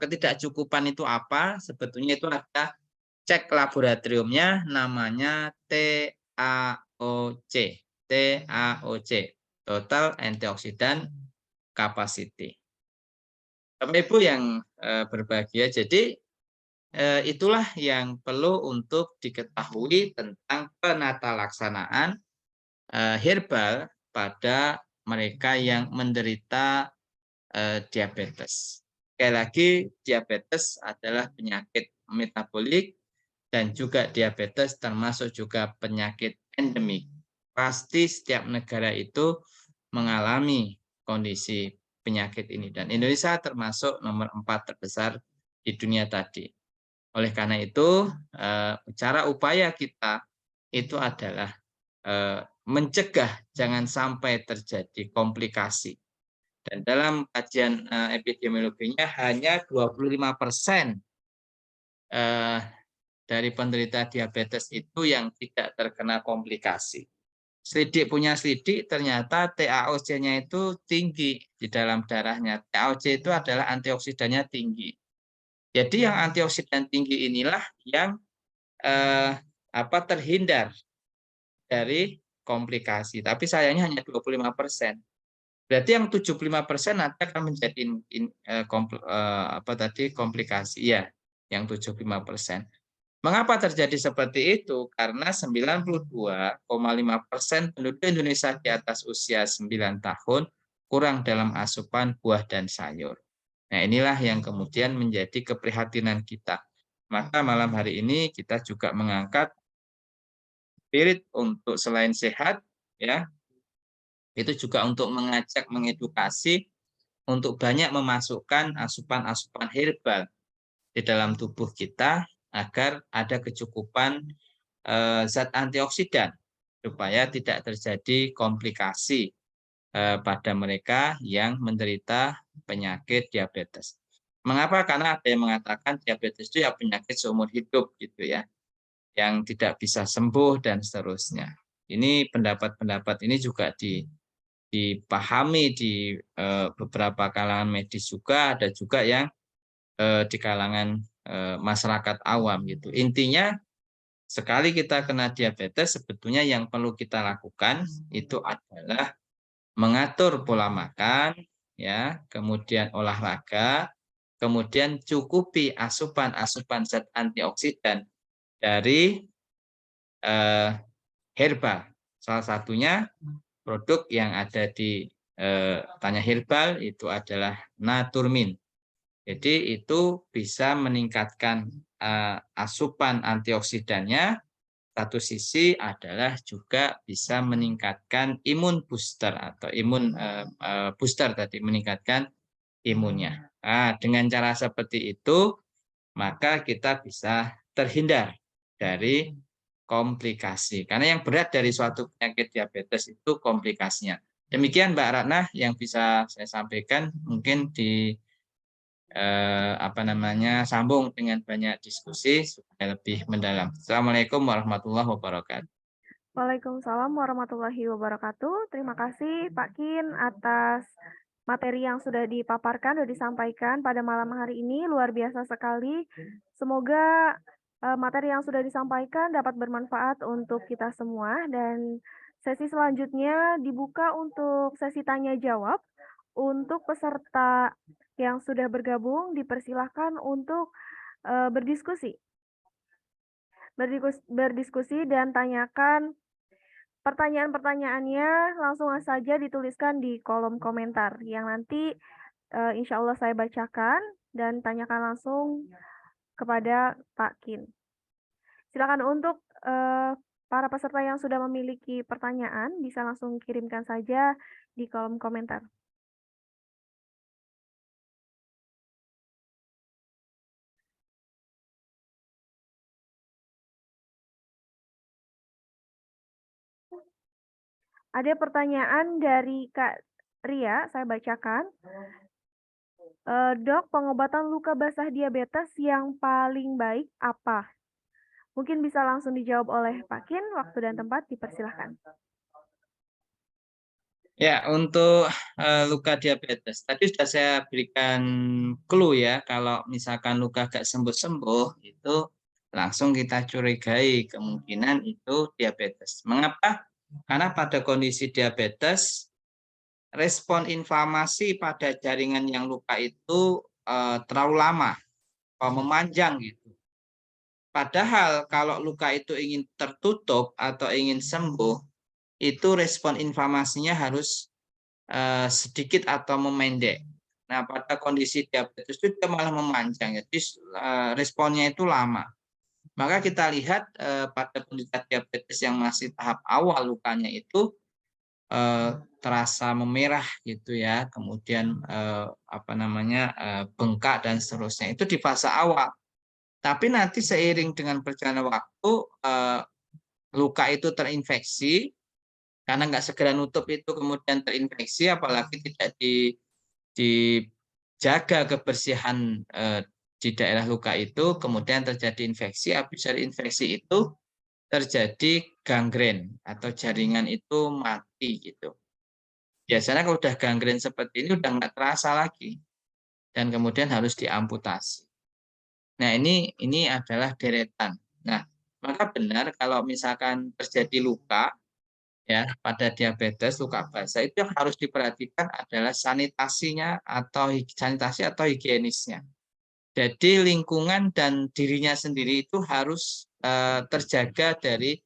ketidakcukupan itu apa? Sebetulnya itu ada cek laboratoriumnya namanya TAOC. TAOC, Total Antioxidant Capacity. Bapak Ibu yang berbahagia, jadi itulah yang perlu untuk diketahui tentang penata laksanaan herbal pada mereka yang menderita diabetes. Sekali lagi, diabetes adalah penyakit metabolik dan juga diabetes termasuk juga penyakit endemik. Pasti setiap negara itu mengalami kondisi penyakit ini dan Indonesia termasuk nomor 4 terbesar di dunia tadi. Oleh karena itu, cara upaya kita itu adalah mencegah jangan sampai terjadi komplikasi. Dan dalam kajian epidemiologinya hanya 25% dari penderita diabetes itu yang tidak terkena komplikasi. Selidik punya selidik, ternyata TAOC-nya itu tinggi di dalam darahnya. TAOC itu adalah antioksidannya tinggi. Jadi yang antioksidan tinggi inilah yang terhindar dari komplikasi. Tapi sayangnya hanya 25%. Berarti yang 75% nanti akan menjadi komplikasi. Ya, yang 75%. Mengapa terjadi seperti itu? Karena 92,5% penduduk Indonesia di atas usia 9 tahun kurang dalam asupan buah dan sayur. Nah, inilah yang kemudian menjadi keprihatinan kita. Maka malam hari ini kita juga mengangkat spirit untuk selain sehat, ya, itu juga untuk mengajak, mengedukasi, untuk banyak memasukkan asupan-asupan herbal di dalam tubuh kita, agar ada kecukupan zat antioksidan supaya tidak terjadi komplikasi pada mereka yang menderita penyakit diabetes. Mengapa? Karena ada yang mengatakan diabetes itu ya penyakit seumur hidup gitu ya, yang tidak bisa sembuh dan seterusnya. Ini pendapat-pendapat ini juga dipahami di beberapa kalangan medis juga, ada juga yang di kalangan masyarakat awam gitu. Intinya sekali kita kena diabetes, sebetulnya yang perlu kita lakukan itu adalah mengatur pola makan, ya, kemudian olahraga, kemudian cukupi asupan-asupan zat antioksidan dari herba. Salah satunya produk yang ada di Tanya Herbal itu adalah Naturmin. Jadi itu bisa meningkatkan asupan antioksidannya. Satu sisi adalah juga bisa meningkatkan imun booster atau imun booster tadi, meningkatkan imunnya. Nah, dengan cara seperti itu maka kita bisa terhindar dari komplikasi. Karena yang berat dari suatu penyakit diabetes itu komplikasinya. Demikian Mbak Ratna yang bisa saya sampaikan, mungkin di sambung dengan banyak diskusi supaya lebih mendalam. Assalamualaikum warahmatullahi wabarakatuh. Waalaikumsalam warahmatullahi wabarakatuh. Terima kasih Pak Kin atas materi yang sudah dipaparkan, sudah disampaikan pada malam hari ini. Luar biasa sekali. Semoga materi yang sudah disampaikan dapat bermanfaat untuk kita semua. Dan sesi selanjutnya dibuka untuk sesi tanya jawab. Untuk peserta yang sudah bergabung, dipersilahkan untuk berdiskusi. Berdiskusi dan tanyakan pertanyaan-pertanyaannya langsung saja dituliskan di kolom komentar yang nanti insya Allah saya bacakan dan tanyakan langsung kepada Pak Kin. Silakan untuk para peserta yang sudah memiliki pertanyaan bisa langsung kirimkan saja di kolom komentar. Ada pertanyaan dari Kak Ria, saya bacakan. Dok, pengobatan luka basah diabetes yang paling baik apa? Mungkin bisa langsung dijawab oleh Pak Kin, waktu dan tempat dipersilahkan. Ya, untuk luka diabetes, tadi sudah saya berikan clue ya, kalau misalkan luka gak sembuh-sembuh, itu langsung kita curigai kemungkinan itu diabetes. Mengapa? Karena pada kondisi diabetes, respon inflamasi pada jaringan yang luka itu terlalu lama, memanjang gitu. Padahal kalau luka itu ingin tertutup atau ingin sembuh, itu respon inflamasinya harus sedikit atau memendek. Nah, pada kondisi diabetes itu malah memanjang, jadi responnya itu lama. Maka kita lihat pada penderita diabetes yang masih tahap awal lukanya itu terasa memerah gitu ya, kemudian bengkak dan seterusnya. Itu di fase awal. Tapi nanti seiring dengan perjalanan waktu luka itu terinfeksi karena nggak segera nutup itu kemudian terinfeksi, apalagi tidak dijaga kebersihan di daerah luka itu, kemudian terjadi infeksi. Habis dari infeksi itu terjadi gangren atau jaringan itu mati gitu. Biasanya kalau udah gangren seperti ini udah nggak terasa lagi dan kemudian harus diamputasi. Nah, ini adalah deretan. Nah, maka benar kalau misalkan terjadi luka ya pada diabetes, luka basah, itu yang harus diperhatikan adalah sanitasi atau higienisnya. Jadi lingkungan dan dirinya sendiri itu harus terjaga dari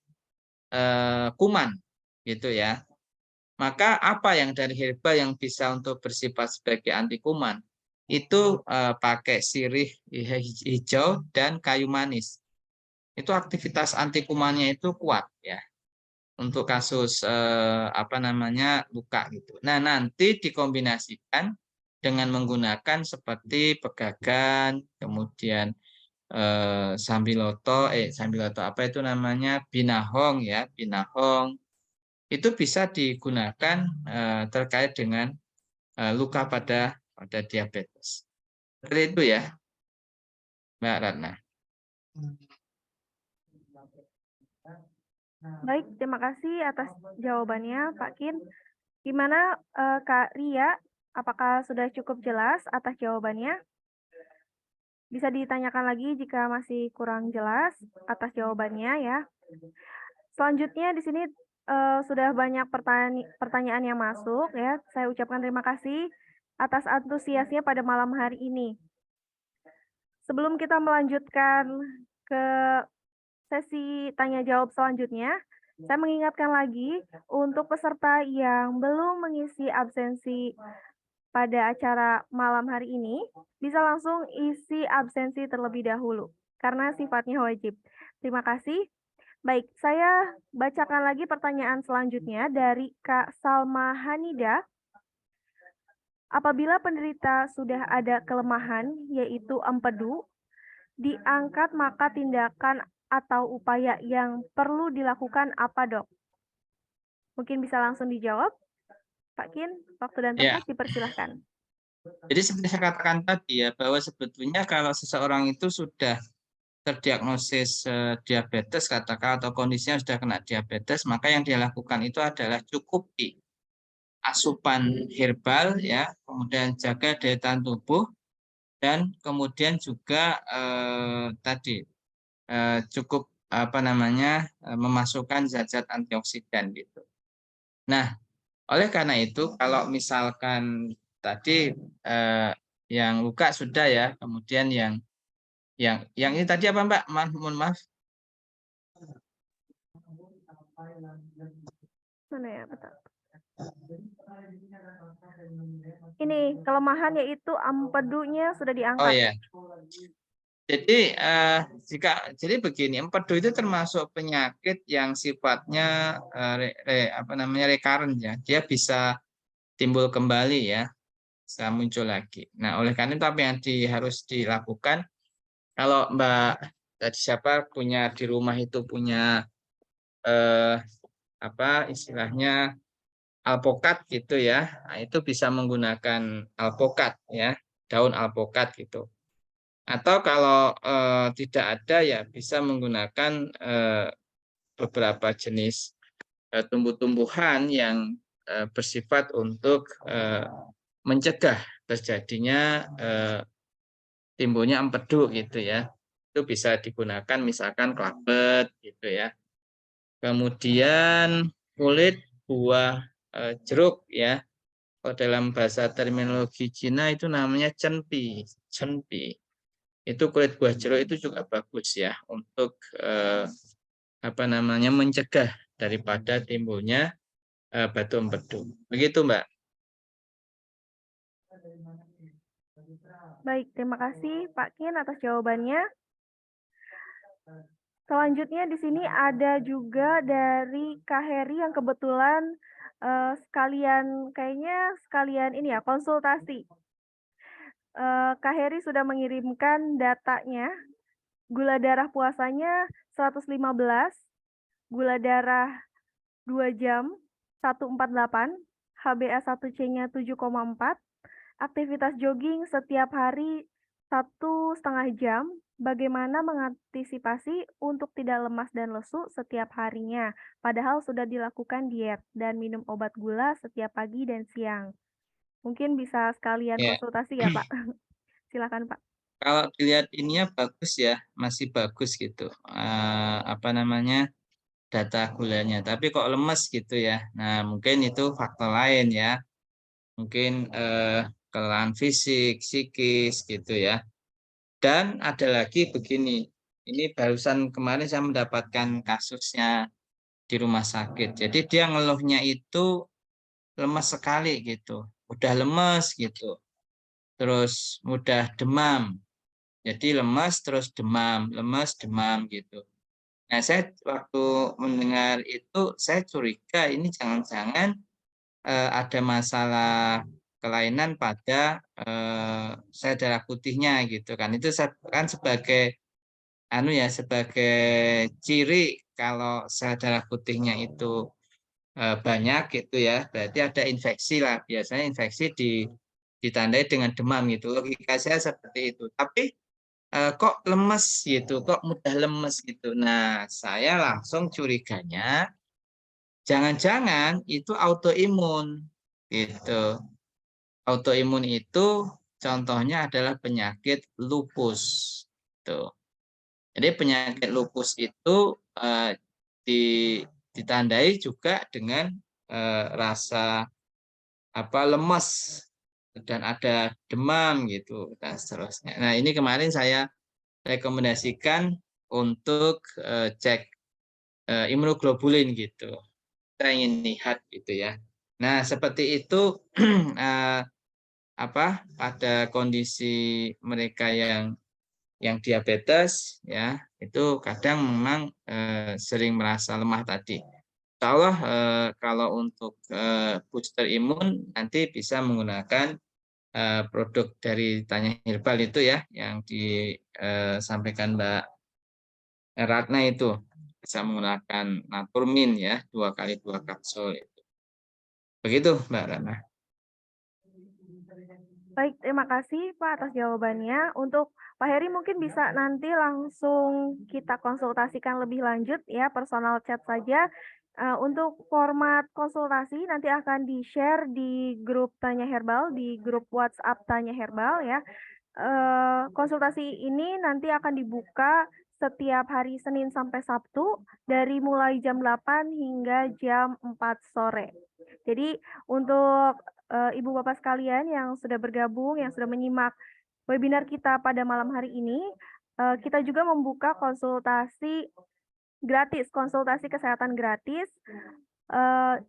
kuman gitu ya. Maka apa yang dari herbal yang bisa untuk bersifat sebagai anti kuman? Itu pakai sirih hijau dan kayu manis. Itu aktivitas anti kumannya itu kuat ya. Untuk kasus luka gitu. Nah, nanti dikombinasikan dengan menggunakan seperti pegagan, kemudian sambiloto apa itu namanya, binahong ya, binahong. Itu bisa digunakan terkait dengan luka pada diabetes. Seperti itu ya, Mbak Ratna. Baik, terima kasih atas jawabannya Pak Kin. Gimana Kak Ria, apakah sudah cukup jelas atas jawabannya? Bisa ditanyakan lagi jika masih kurang jelas atas jawabannya ya. Selanjutnya di sini sudah banyak pertanyaan yang masuk ya. Saya ucapkan terima kasih atas antusiasnya pada malam hari ini. Sebelum kita melanjutkan ke sesi tanya jawab selanjutnya, saya mengingatkan lagi untuk peserta yang belum mengisi absensi pada acara malam hari ini, bisa langsung isi absensi terlebih dahulu, karena sifatnya wajib. Terima kasih. Baik, saya bacakan lagi pertanyaan selanjutnya dari Kak Salma Hanida. Apabila penderita sudah ada kelemahan, yaitu empedu, diangkat maka tindakan atau upaya yang perlu dilakukan apa, Dok? Mungkin bisa langsung dijawab. Pak Kin, waktu dan Ya, tempat dipersilahkan. jadi seperti saya katakan tadi ya, bahwa sebetulnya kalau seseorang itu sudah terdiagnosis diabetes katakan atau kondisinya sudah kena diabetes, maka yang dia lakukan itu adalah cukupi asupan herbal ya, kemudian jaga daya tahan tubuh, dan kemudian juga tadi cukup apa namanya memasukkan zat-zat antioksidan gitu. Nah, oleh karena itu kalau misalkan tadi yang luka sudah ya, kemudian yang ini tadi apa Mbak? Mohon maaf. Mana ya, betul. Ini kelemahan yaitu empedunya sudah Oh diangkat. ya. Jadi jadi begini, empedu itu termasuk penyakit yang sifatnya apa namanya recurrent ya. Dia bisa timbul kembali ya, bisa muncul lagi. Nah, oleh karena itu apa yang harus dilakukan kalau Mbak tadi siapa punya di rumah itu punya apa istilahnya alpokat gitu ya. Nah, itu bisa menggunakan alpokat ya, daun alpokat gitu. Atau kalau tidak ada ya bisa menggunakan beberapa jenis tumbuh-tumbuhan yang bersifat untuk mencegah terjadinya timbulnya empedu gitu ya. Itu bisa digunakan misalkan klabet gitu ya. Kemudian kulit buah jeruk ya. Kalau dalam bahasa terminologi Cina itu namanya cenpi, cenpi. Itu kulit buah jeruk itu juga bagus ya untuk apa namanya mencegah daripada timbulnya batu empedu. Begitu, Mbak. Baik, terima kasih Pak Kin atas jawabannya. Selanjutnya di sini ada juga dari Kak Heri yang kebetulan sekalian ini ya konsultasi. Kak Heri sudah mengirimkan datanya. Gula darah puasanya 115, gula darah 2 jam 148, HbA1c-nya 7,4, aktivitas jogging setiap hari 1,5 jam. Bagaimana mengantisipasi untuk tidak lemas dan lesu setiap harinya, padahal sudah dilakukan diet dan minum obat gula setiap pagi dan siang. Mungkin bisa sekalian Ya. konsultasi ya, Pak. Silakan, Pak. Kalau dilihat ininya bagus ya, masih bagus gitu. Apa namanya? Data gulanya. Tapi kok lemes gitu ya. Nah, mungkin itu faktor lain ya. Mungkin kelelahan fisik, psikis gitu ya. Dan ada lagi begini, ini barusan kemarin saya mendapatkan kasusnya di rumah sakit. Jadi dia ngeluhnya itu lemas sekali gitu, udah lemes gitu, terus mudah demam. Jadi lemas terus demam, lemas demam gitu. Nah saya waktu mendengar itu saya curiga ini jangan-jangan ada masalah kelainan pada sel darah putihnya gitu kan. Itu kan sebagai sebagai ciri kalau sel darah putihnya itu banyak gitu ya, berarti ada infeksi lah. Biasanya infeksi ditandai dengan demam gitu. Logika saya seperti itu. Tapi kok lemes gitu, kok mudah lemes gitu. Nah, saya langsung curiganya jangan-jangan itu autoimun gitu. Autoimun itu contohnya adalah penyakit lupus. Tuh. Jadi penyakit lupus itu ditandai juga dengan rasa lemas dan ada demam gitu dan seterusnya. Nah, ini kemarin saya rekomendasikan untuk cek imunoglobulin gitu. Kita ingin lihat gitu ya. Nah, seperti itu pada kondisi mereka yang diabetes ya, itu kadang memang sering merasa lemah tadi. Insya Allah kalau untuk booster imun nanti bisa menggunakan produk dari Tanya Herbal itu ya, yang disampaikan Mbak Ratna itu. Bisa menggunakan Naturmin ya, 2 kali 2 kapsul. Begitu Mbak Ratna. Baik, terima kasih Pak atas jawabannya. Untuk Pak Heri mungkin bisa nanti langsung kita konsultasikan lebih lanjut ya, personal chat saja. Untuk format konsultasi nanti akan di-share di grup Tanya Herbal, di grup WhatsApp Tanya Herbal ya. Konsultasi ini nanti akan dibuka setiap hari Senin sampai Sabtu dari mulai jam 8 hingga jam 4 sore. Jadi untuk Ibu Bapak sekalian yang sudah bergabung, yang sudah menyimak webinar kita pada malam hari ini, kita juga membuka konsultasi gratis, konsultasi kesehatan gratis,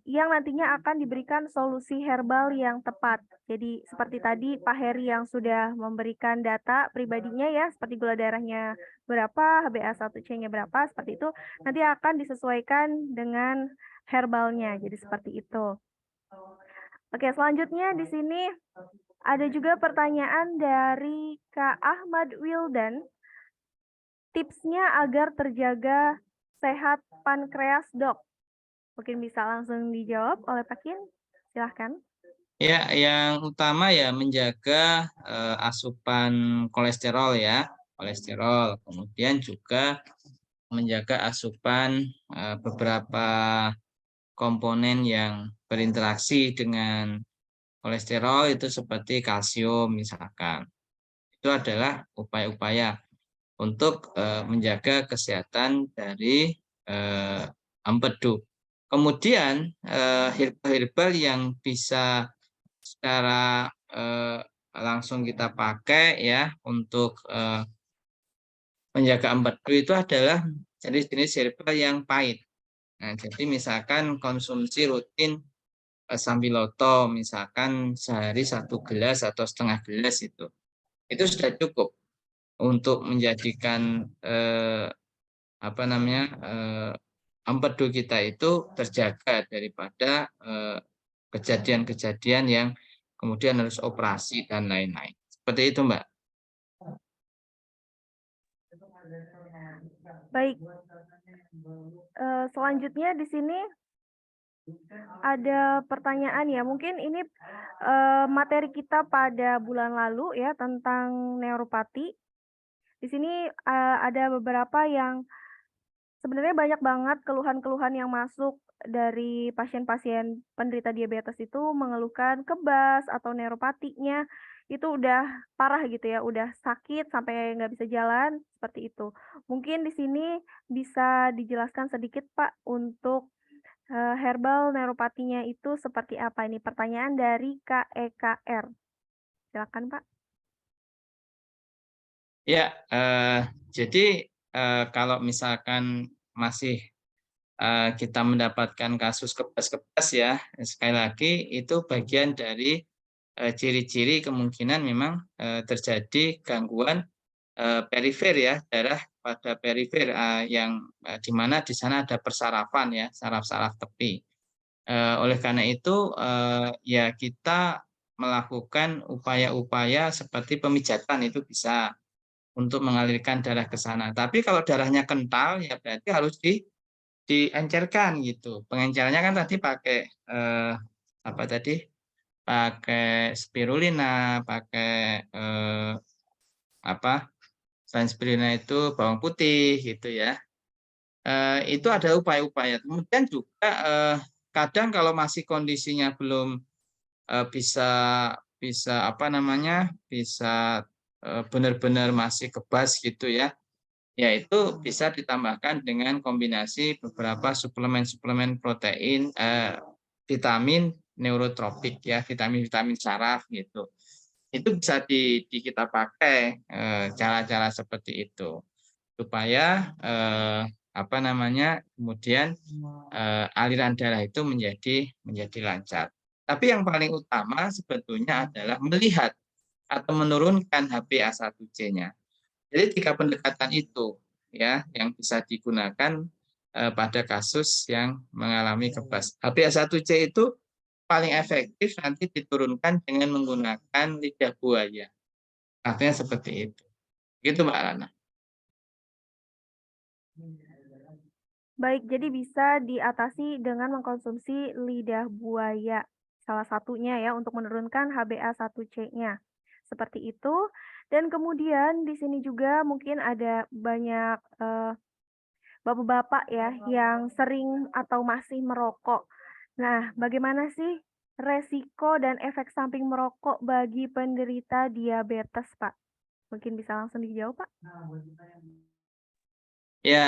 yang nantinya akan diberikan solusi herbal yang tepat. Jadi seperti tadi Pak Heri yang sudah memberikan data pribadinya ya, seperti gula darahnya berapa, HbA1c-nya berapa, seperti itu, nanti akan disesuaikan dengan herbalnya, jadi seperti itu. Oke, selanjutnya di sini ada juga pertanyaan dari Kak Ahmad Wildan. Tipsnya agar terjaga sehat pankreas, Dok. Mungkin bisa langsung dijawab oleh Pak Kin. Silahkan. Ya, yang utama ya menjaga asupan kolesterol ya, kolesterol. Kemudian juga menjaga asupan beberapa komponen yang berinteraksi dengan kolesterol itu seperti kalsium misalkan. Itu adalah upaya-upaya untuk menjaga kesehatan dari empedu. Kemudian herbal-herbal yang bisa secara langsung kita pakai ya untuk menjaga empedu itu adalah jenis-jenis herbal yang pahit. Nah, jadi misalkan konsumsi rutin sambiloto, misalkan sehari 1 gelas atau setengah gelas itu sudah cukup untuk menjadikan empedu kita itu terjaga daripada kejadian-kejadian yang kemudian harus operasi dan lain-lain. Seperti itu, Mbak. Baik. Selanjutnya di sini ada pertanyaan ya. Mungkin ini materi kita pada bulan lalu ya tentang neuropati. Di sini ada beberapa yang sebenarnya banyak banget keluhan-keluhan yang masuk dari pasien-pasien penderita diabetes itu mengeluhkan kebas atau neuropatinya itu udah parah gitu ya, udah sakit sampai nggak bisa jalan, seperti itu. Mungkin di sini bisa dijelaskan sedikit Pak untuk herbal neuropatinya itu seperti apa ini? Pertanyaan dari KEKR. Silakan Pak. Ya, jadi kalau misalkan masih kita mendapatkan kasus kebas-kebas ya, sekali lagi itu bagian dari ciri-ciri kemungkinan memang terjadi gangguan perifer ya, daerah pada perifer yang di mana di sana ada persarafan ya, saraf-saraf tepi. Oleh karena itu ya kita melakukan upaya-upaya seperti pemijatan itu bisa untuk mengalirkan darah ke sana. Tapi kalau darahnya kental ya berarti harus diencerkan gitu. Pengencerannya kan tadi pakai pakai spirulina, pakai selain spirulina itu bawang putih gitu ya. Itu ada upaya-upaya. Kemudian juga kadang kalau masih kondisinya belum bisa apa namanya, bisa benar-benar masih kebas gitu ya, yaitu bisa ditambahkan dengan kombinasi beberapa suplemen-suplemen protein, vitamin neurotropik ya, vitamin-vitamin saraf gitu. Itu bisa kita pakai cara-cara seperti itu supaya apa namanya, kemudian aliran darah itu menjadi lancar. Tapi yang paling utama sebetulnya adalah melihat atau menurunkan HbA1c-nya. Jadi 3 pendekatan itu ya yang bisa digunakan pada kasus yang mengalami kebas. HbA1c itu paling efektif nanti diturunkan dengan menggunakan lidah buaya. Artinya seperti itu. Gitu Mbak Rana. Baik, jadi bisa diatasi dengan mengkonsumsi lidah buaya. Salah satunya ya untuk menurunkan HbA1c-nya. Seperti itu. Dan kemudian di sini juga mungkin ada banyak bapak-bapak ya yang sering atau masih merokok. Nah, bagaimana sih resiko dan efek samping merokok bagi penderita diabetes, Pak? Mungkin bisa langsung dijawab, Pak? Ya,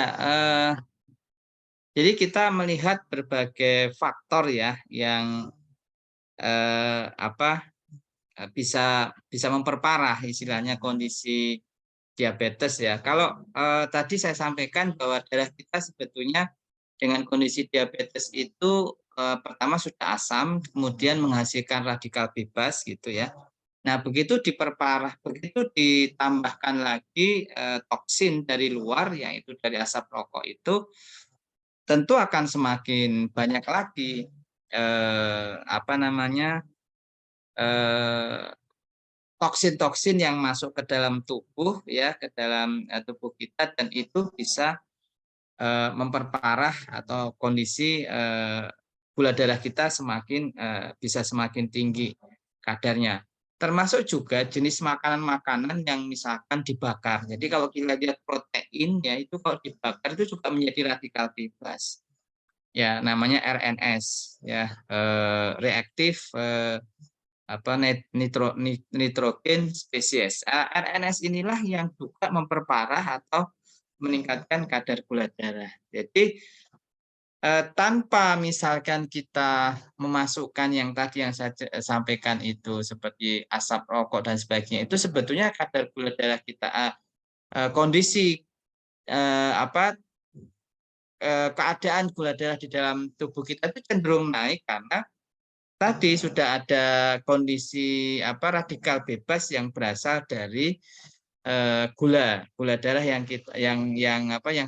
jadi kita melihat berbagai faktor ya yang bisa memperparah istilahnya kondisi diabetes ya. Kalau tadi saya sampaikan bahwa darah kita sebetulnya dengan kondisi diabetes itu pertama sudah asam, kemudian menghasilkan radikal bebas gitu ya. Nah, begitu diperparah, begitu ditambahkan lagi toksin dari luar, yaitu dari asap rokok itu, tentu akan semakin banyak lagi apa namanya toksin-toksin yang masuk ke dalam tubuh ya, ke dalam tubuh kita, dan itu bisa memperparah atau kondisi gula darah kita bisa semakin tinggi kadarnya. Termasuk juga jenis makanan-makanan yang misalkan dibakar. Jadi kalau kita lihat protein ya itu kalau dibakar itu juga menjadi radikal bebas. Ya namanya RNS ya, reaktif nitrogen spesies. RNS inilah yang juga memperparah atau meningkatkan kadar gula darah. Jadi tanpa misalkan kita memasukkan yang tadi yang saya sampaikan itu seperti asap rokok dan sebagainya, itu sebetulnya kadar gula darah kita kondisi keadaan gula darah di dalam tubuh kita itu cenderung naik karena tadi sudah ada kondisi radikal bebas yang berasal dari gula darah yang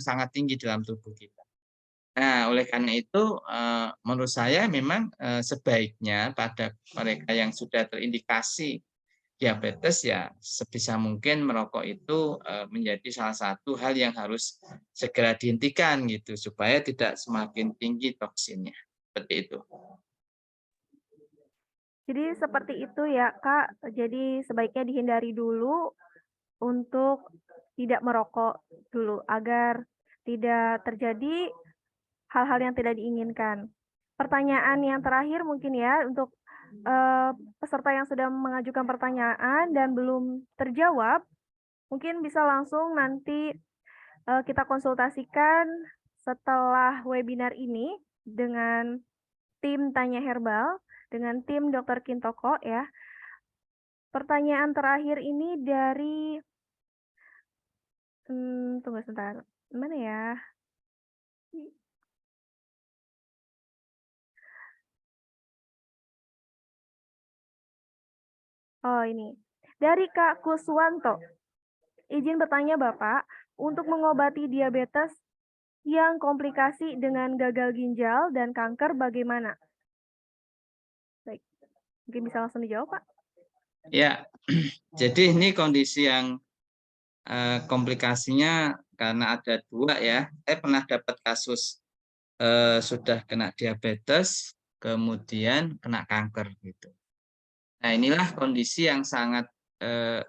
sangat tinggi dalam tubuh kita. Nah, oleh karena itu menurut saya memang sebaiknya pada mereka yang sudah terindikasi diabetes ya sebisa mungkin merokok itu menjadi salah satu hal yang harus segera dihentikan gitu supaya tidak semakin tinggi toksinnya. Seperti itu. Jadi seperti itu ya, Kak. Jadi sebaiknya dihindari dulu untuk tidak merokok dulu agar tidak terjadi hal-hal yang tidak diinginkan. Pertanyaan yang terakhir mungkin ya untuk peserta yang sudah mengajukan pertanyaan dan belum terjawab, mungkin bisa langsung nanti kita konsultasikan setelah webinar ini dengan tim Tanya Herbal, dengan tim Dr. Kintoko ya. Pertanyaan terakhir ini dari, tunggu sebentar, mana ya? Oh ini, dari Kak Kuswanto. Izin bertanya Bapak, untuk mengobati diabetes yang komplikasi dengan gagal ginjal dan kanker bagaimana? Baik, mungkin bisa langsung dijawab Pak. Ya, jadi ini kondisi yang komplikasinya karena ada 2 ya. Saya pernah dapat kasus sudah kena diabetes, kemudian kena kanker gitu. Nah, inilah kondisi yang sangat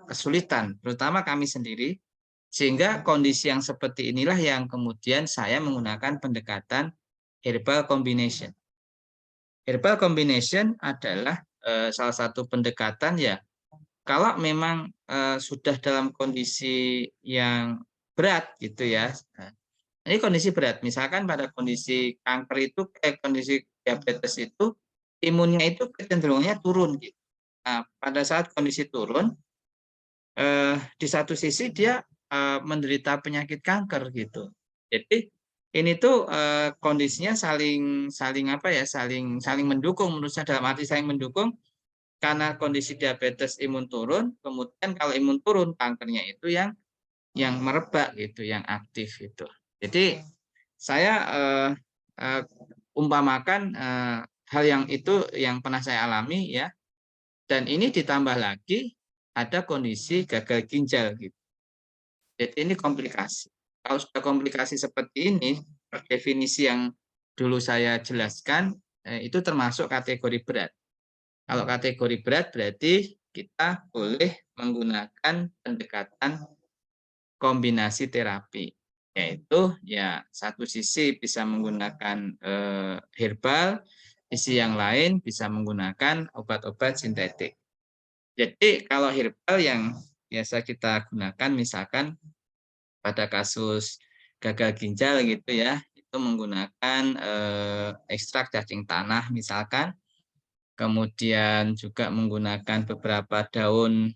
kesulitan, terutama kami sendiri, sehingga kondisi yang seperti inilah yang kemudian saya menggunakan pendekatan herbal combination. Herbal combination adalah salah satu pendekatan ya, kalau memang sudah dalam kondisi yang berat gitu ya. Nah, ini kondisi berat, misalkan pada kondisi kanker itu, kondisi diabetes itu, imunnya itu kecenderungannya turun gitu. Nah, pada saat kondisi turun, di satu sisi dia menderita penyakit kanker gitu. Jadi ini tuh kondisinya saling apa ya, saling mendukung menurut saya, dalam arti saling mendukung karena kondisi diabetes imun turun, kemudian kalau imun turun kankernya itu yang merebak gitu, yang aktif gitu. Jadi saya umpamakan hal yang itu yang pernah saya alami ya, dan ini ditambah lagi ada kondisi gagal ginjal gitu. Jadi ini komplikasi. Kalau sudah komplikasi seperti ini, per definisi yang dulu saya jelaskan, itu termasuk kategori berat. Kalau kategori berat berarti kita boleh menggunakan pendekatan kombinasi terapi, yaitu ya satu sisi bisa menggunakan herbal, sisi yang lain bisa menggunakan obat-obat sintetik. Jadi kalau herbal yang biasa kita gunakan misalkan pada kasus gagal ginjal gitu ya, itu menggunakan ekstrak cacing tanah misalkan, kemudian juga menggunakan beberapa daun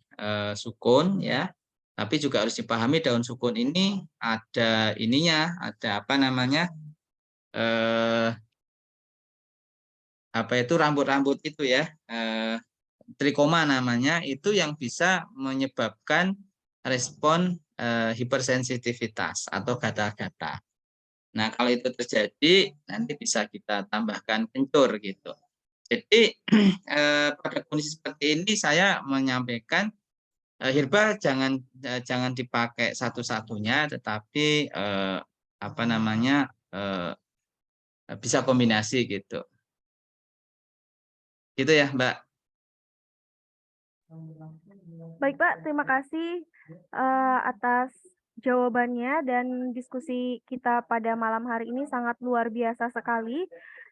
sukun ya. Tapi juga harus dipahami daun sukun ini ada ininya, ada apa namanya? Apa itu rambut-rambut itu ya, trikoma namanya, itu yang bisa menyebabkan respon hipersensitivitas atau gatal-gatal. Nah, kalau itu terjadi, nanti bisa kita tambahkan kencur gitu. Jadi pada kondisi seperti ini saya menyampaikan herbal jangan dipakai satu-satunya, tetapi apa namanya bisa kombinasi gitu. Gitu ya, Mbak. Baik, Pak, terima kasih atas jawabannya dan diskusi kita pada malam hari ini sangat luar biasa sekali.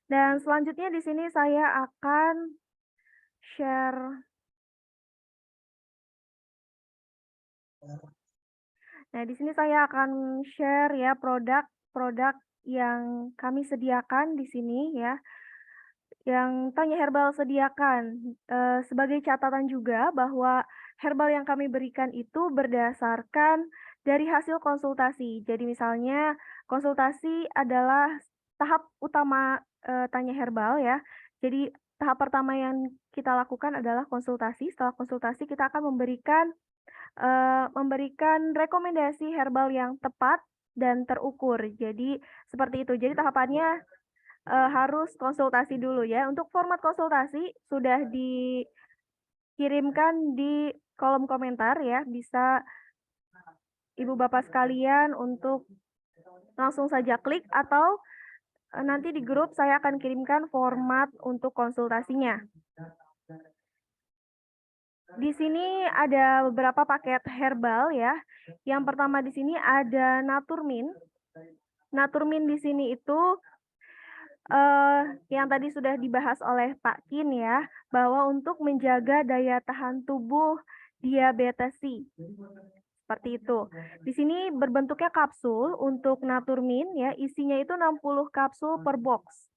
Dan selanjutnya di sini saya akan share. Nah, di sini saya akan share ya produk-produk yang kami sediakan di sini ya. Yang Tanya Herbal sediakan. Sebagai catatan juga bahwa herbal yang kami berikan itu berdasarkan dari hasil konsultasi. Jadi misalnya konsultasi adalah tahap utama Tanya Herbal ya. Jadi tahap pertama yang kita lakukan adalah konsultasi. Setelah konsultasi kita akan memberikan rekomendasi herbal yang tepat dan terukur. Jadi seperti itu. Jadi tahapannya harus konsultasi dulu ya. Untuk format konsultasi sudah dikirimkan di kolom komentar ya. Bisa Ibu Bapak sekalian untuk langsung saja klik atau nanti di grup saya akan kirimkan format untuk konsultasinya. Di sini ada beberapa paket herbal ya. Yang pertama di sini ada Naturmin. Naturmin di sini itu yang tadi sudah dibahas oleh Pak Kin ya, bahwa untuk menjaga daya tahan tubuh diabetesi. Seperti itu. Di sini berbentuknya kapsul untuk Naturmin ya, isinya itu 60 kapsul per box.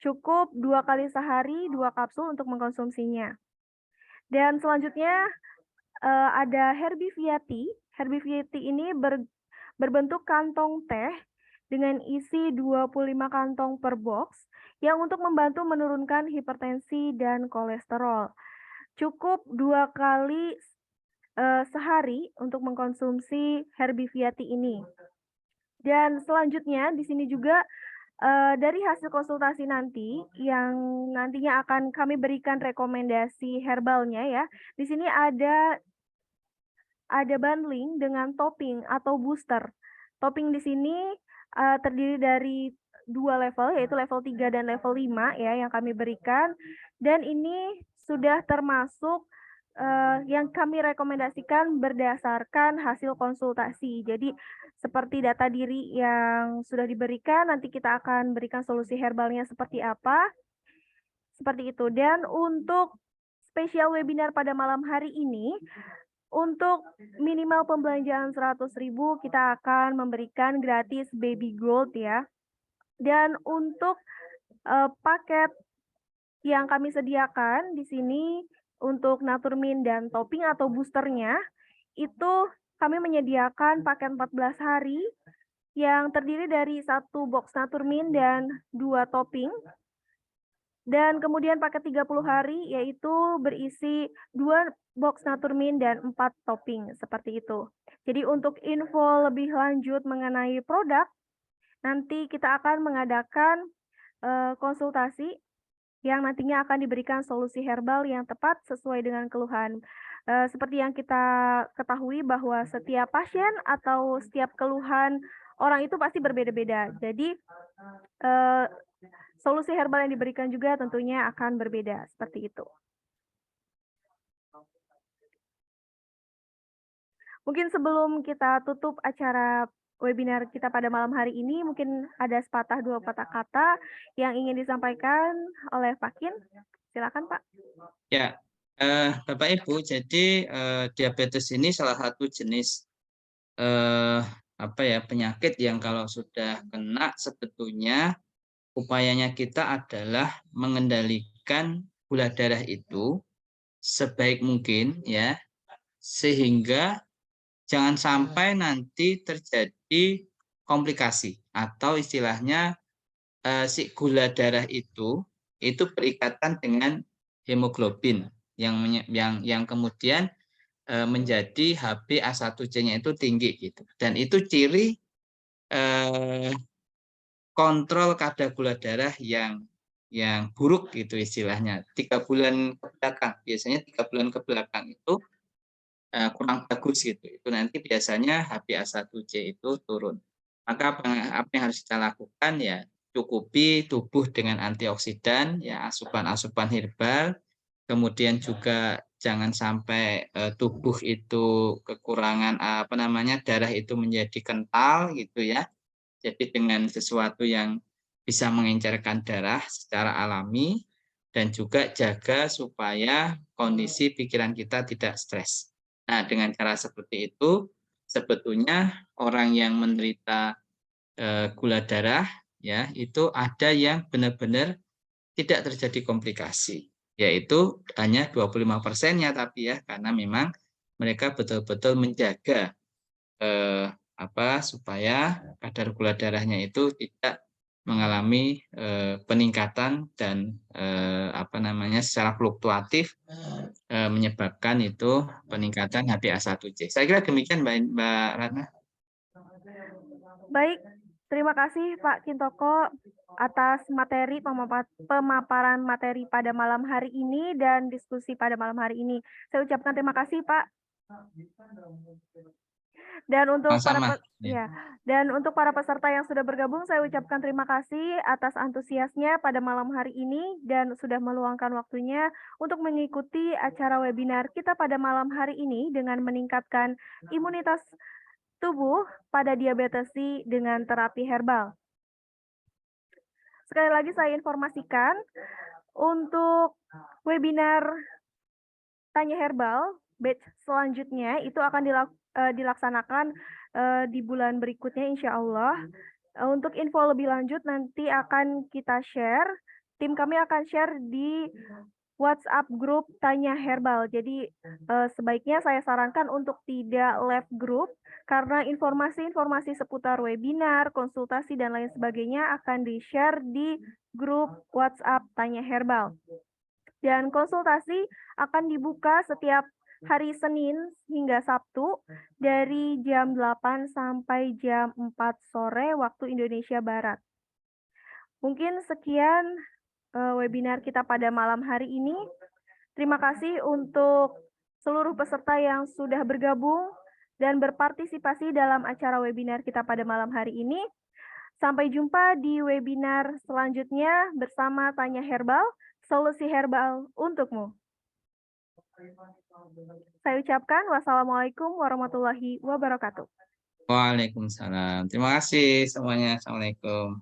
Cukup 2 kali sehari 2 kapsul untuk mengkonsumsinya. Dan selanjutnya ada Herbiviati. Herbiviati ini berbentuk kantong teh dengan isi 25 kantong per box yang untuk membantu menurunkan hipertensi dan kolesterol. Cukup 2 kali sehari untuk mengkonsumsi Herbiviati ini. Dan selanjutnya di sini juga dari hasil konsultasi nanti yang nantinya akan kami berikan rekomendasi herbalnya ya. Di sini ada bundling dengan topping atau booster. Topping di sini terdiri dari 2 level, yaitu level 3 dan level 5 ya yang kami berikan. Dan ini sudah termasuk yang kami rekomendasikan berdasarkan hasil konsultasi. Jadi seperti data diri yang sudah diberikan, nanti kita akan berikan solusi herbalnya seperti apa. Seperti itu. Dan untuk spesial webinar pada malam hari ini, untuk minimal pembelanjaan 100.000 kita akan memberikan gratis baby gold ya. Dan untuk paket yang kami sediakan di sini untuk Naturmin dan topping atau boosternya, itu kami menyediakan paket 14 hari yang terdiri dari 1 box Naturmin dan 2 topping. Dan kemudian paket 30 hari yaitu berisi 2 box Naturmin dan 4 topping, seperti itu. Jadi untuk info lebih lanjut mengenai produk, nanti kita akan mengadakan konsultasi yang nantinya akan diberikan solusi herbal yang tepat sesuai dengan keluhan. Seperti yang kita ketahui bahwa setiap pasien atau setiap keluhan orang itu pasti berbeda-beda. Jadi solusi herbal yang diberikan juga tentunya akan berbeda, seperti itu. Mungkin sebelum kita tutup acara webinar kita pada malam hari ini, mungkin ada sepatah dua patah kata yang ingin disampaikan oleh Pak Kin. Silakan Pak. Ya, Bapak Ibu, jadi diabetes ini salah satu jenis penyakit yang kalau sudah kena sebetulnya upayanya kita adalah mengendalikan gula darah itu sebaik mungkin ya, sehingga jangan sampai nanti terjadi komplikasi atau istilahnya si gula darah itu berikatan dengan hemoglobin yang kemudian menjadi HbA1c-nya itu tinggi gitu. Dan itu ciri kontrol kadar gula darah yang buruk gitu istilahnya. 3 bulan ke belakang, biasanya 3 bulan ke belakang itu kurang bagus gitu. Itu nanti biasanya HbA1c itu turun. Maka apa yang harus kita lakukan ya, cukupi tubuh dengan antioksidan ya, asupan-asupan herbal. Kemudian juga jangan sampai tubuh itu kekurangan darah itu menjadi kental gitu ya. Jadi dengan sesuatu yang bisa mengencerkan darah secara alami dan juga jaga supaya kondisi pikiran kita tidak stres. Nah, dengan cara seperti itu sebetulnya orang yang menderita gula darah ya, itu ada yang benar-benar tidak terjadi komplikasi, yaitu hanya 25%-nya tapi ya, karena memang mereka betul-betul menjaga supaya kadar gula darahnya itu tidak mengalami peningkatan dan secara fluktuatif menyebabkan itu peningkatan HbA1c. Saya kira demikian Mbak Ratna. Baik, terima kasih Pak Kintoko atas materi pemaparan materi pada malam hari ini dan diskusi pada malam hari ini. Saya ucapkan terima kasih Pak. Dan untuk para peserta yang sudah bergabung, saya ucapkan terima kasih atas antusiasnya pada malam hari ini dan sudah meluangkan waktunya untuk mengikuti acara webinar kita pada malam hari ini dengan meningkatkan imunitas tubuh pada diabetes dengan terapi herbal. Sekali lagi saya informasikan untuk webinar Tanya Herbal batch selanjutnya itu akan dilaksanakan di bulan berikutnya insya Allah. Untuk info lebih lanjut nanti akan kita share, tim kami akan share di WhatsApp grup Tanya Herbal. Jadi sebaiknya saya sarankan untuk tidak live group karena informasi-informasi seputar webinar, konsultasi dan lain sebagainya akan di-share di grup WhatsApp Tanya Herbal. Dan konsultasi akan dibuka setiap hari Senin hingga Sabtu dari jam 8 sampai jam 4 sore waktu Indonesia Barat. Mungkin sekian webinar kita pada malam hari ini. Terima kasih untuk seluruh peserta yang sudah bergabung dan berpartisipasi dalam acara webinar kita pada malam hari ini. Sampai jumpa di webinar selanjutnya bersama Tanya Herbal, solusi herbal untukmu. Saya ucapkan wassalamualaikum warahmatullahi wabarakatuh. Waalaikumsalam. Terima kasih semuanya. Assalamualaikum.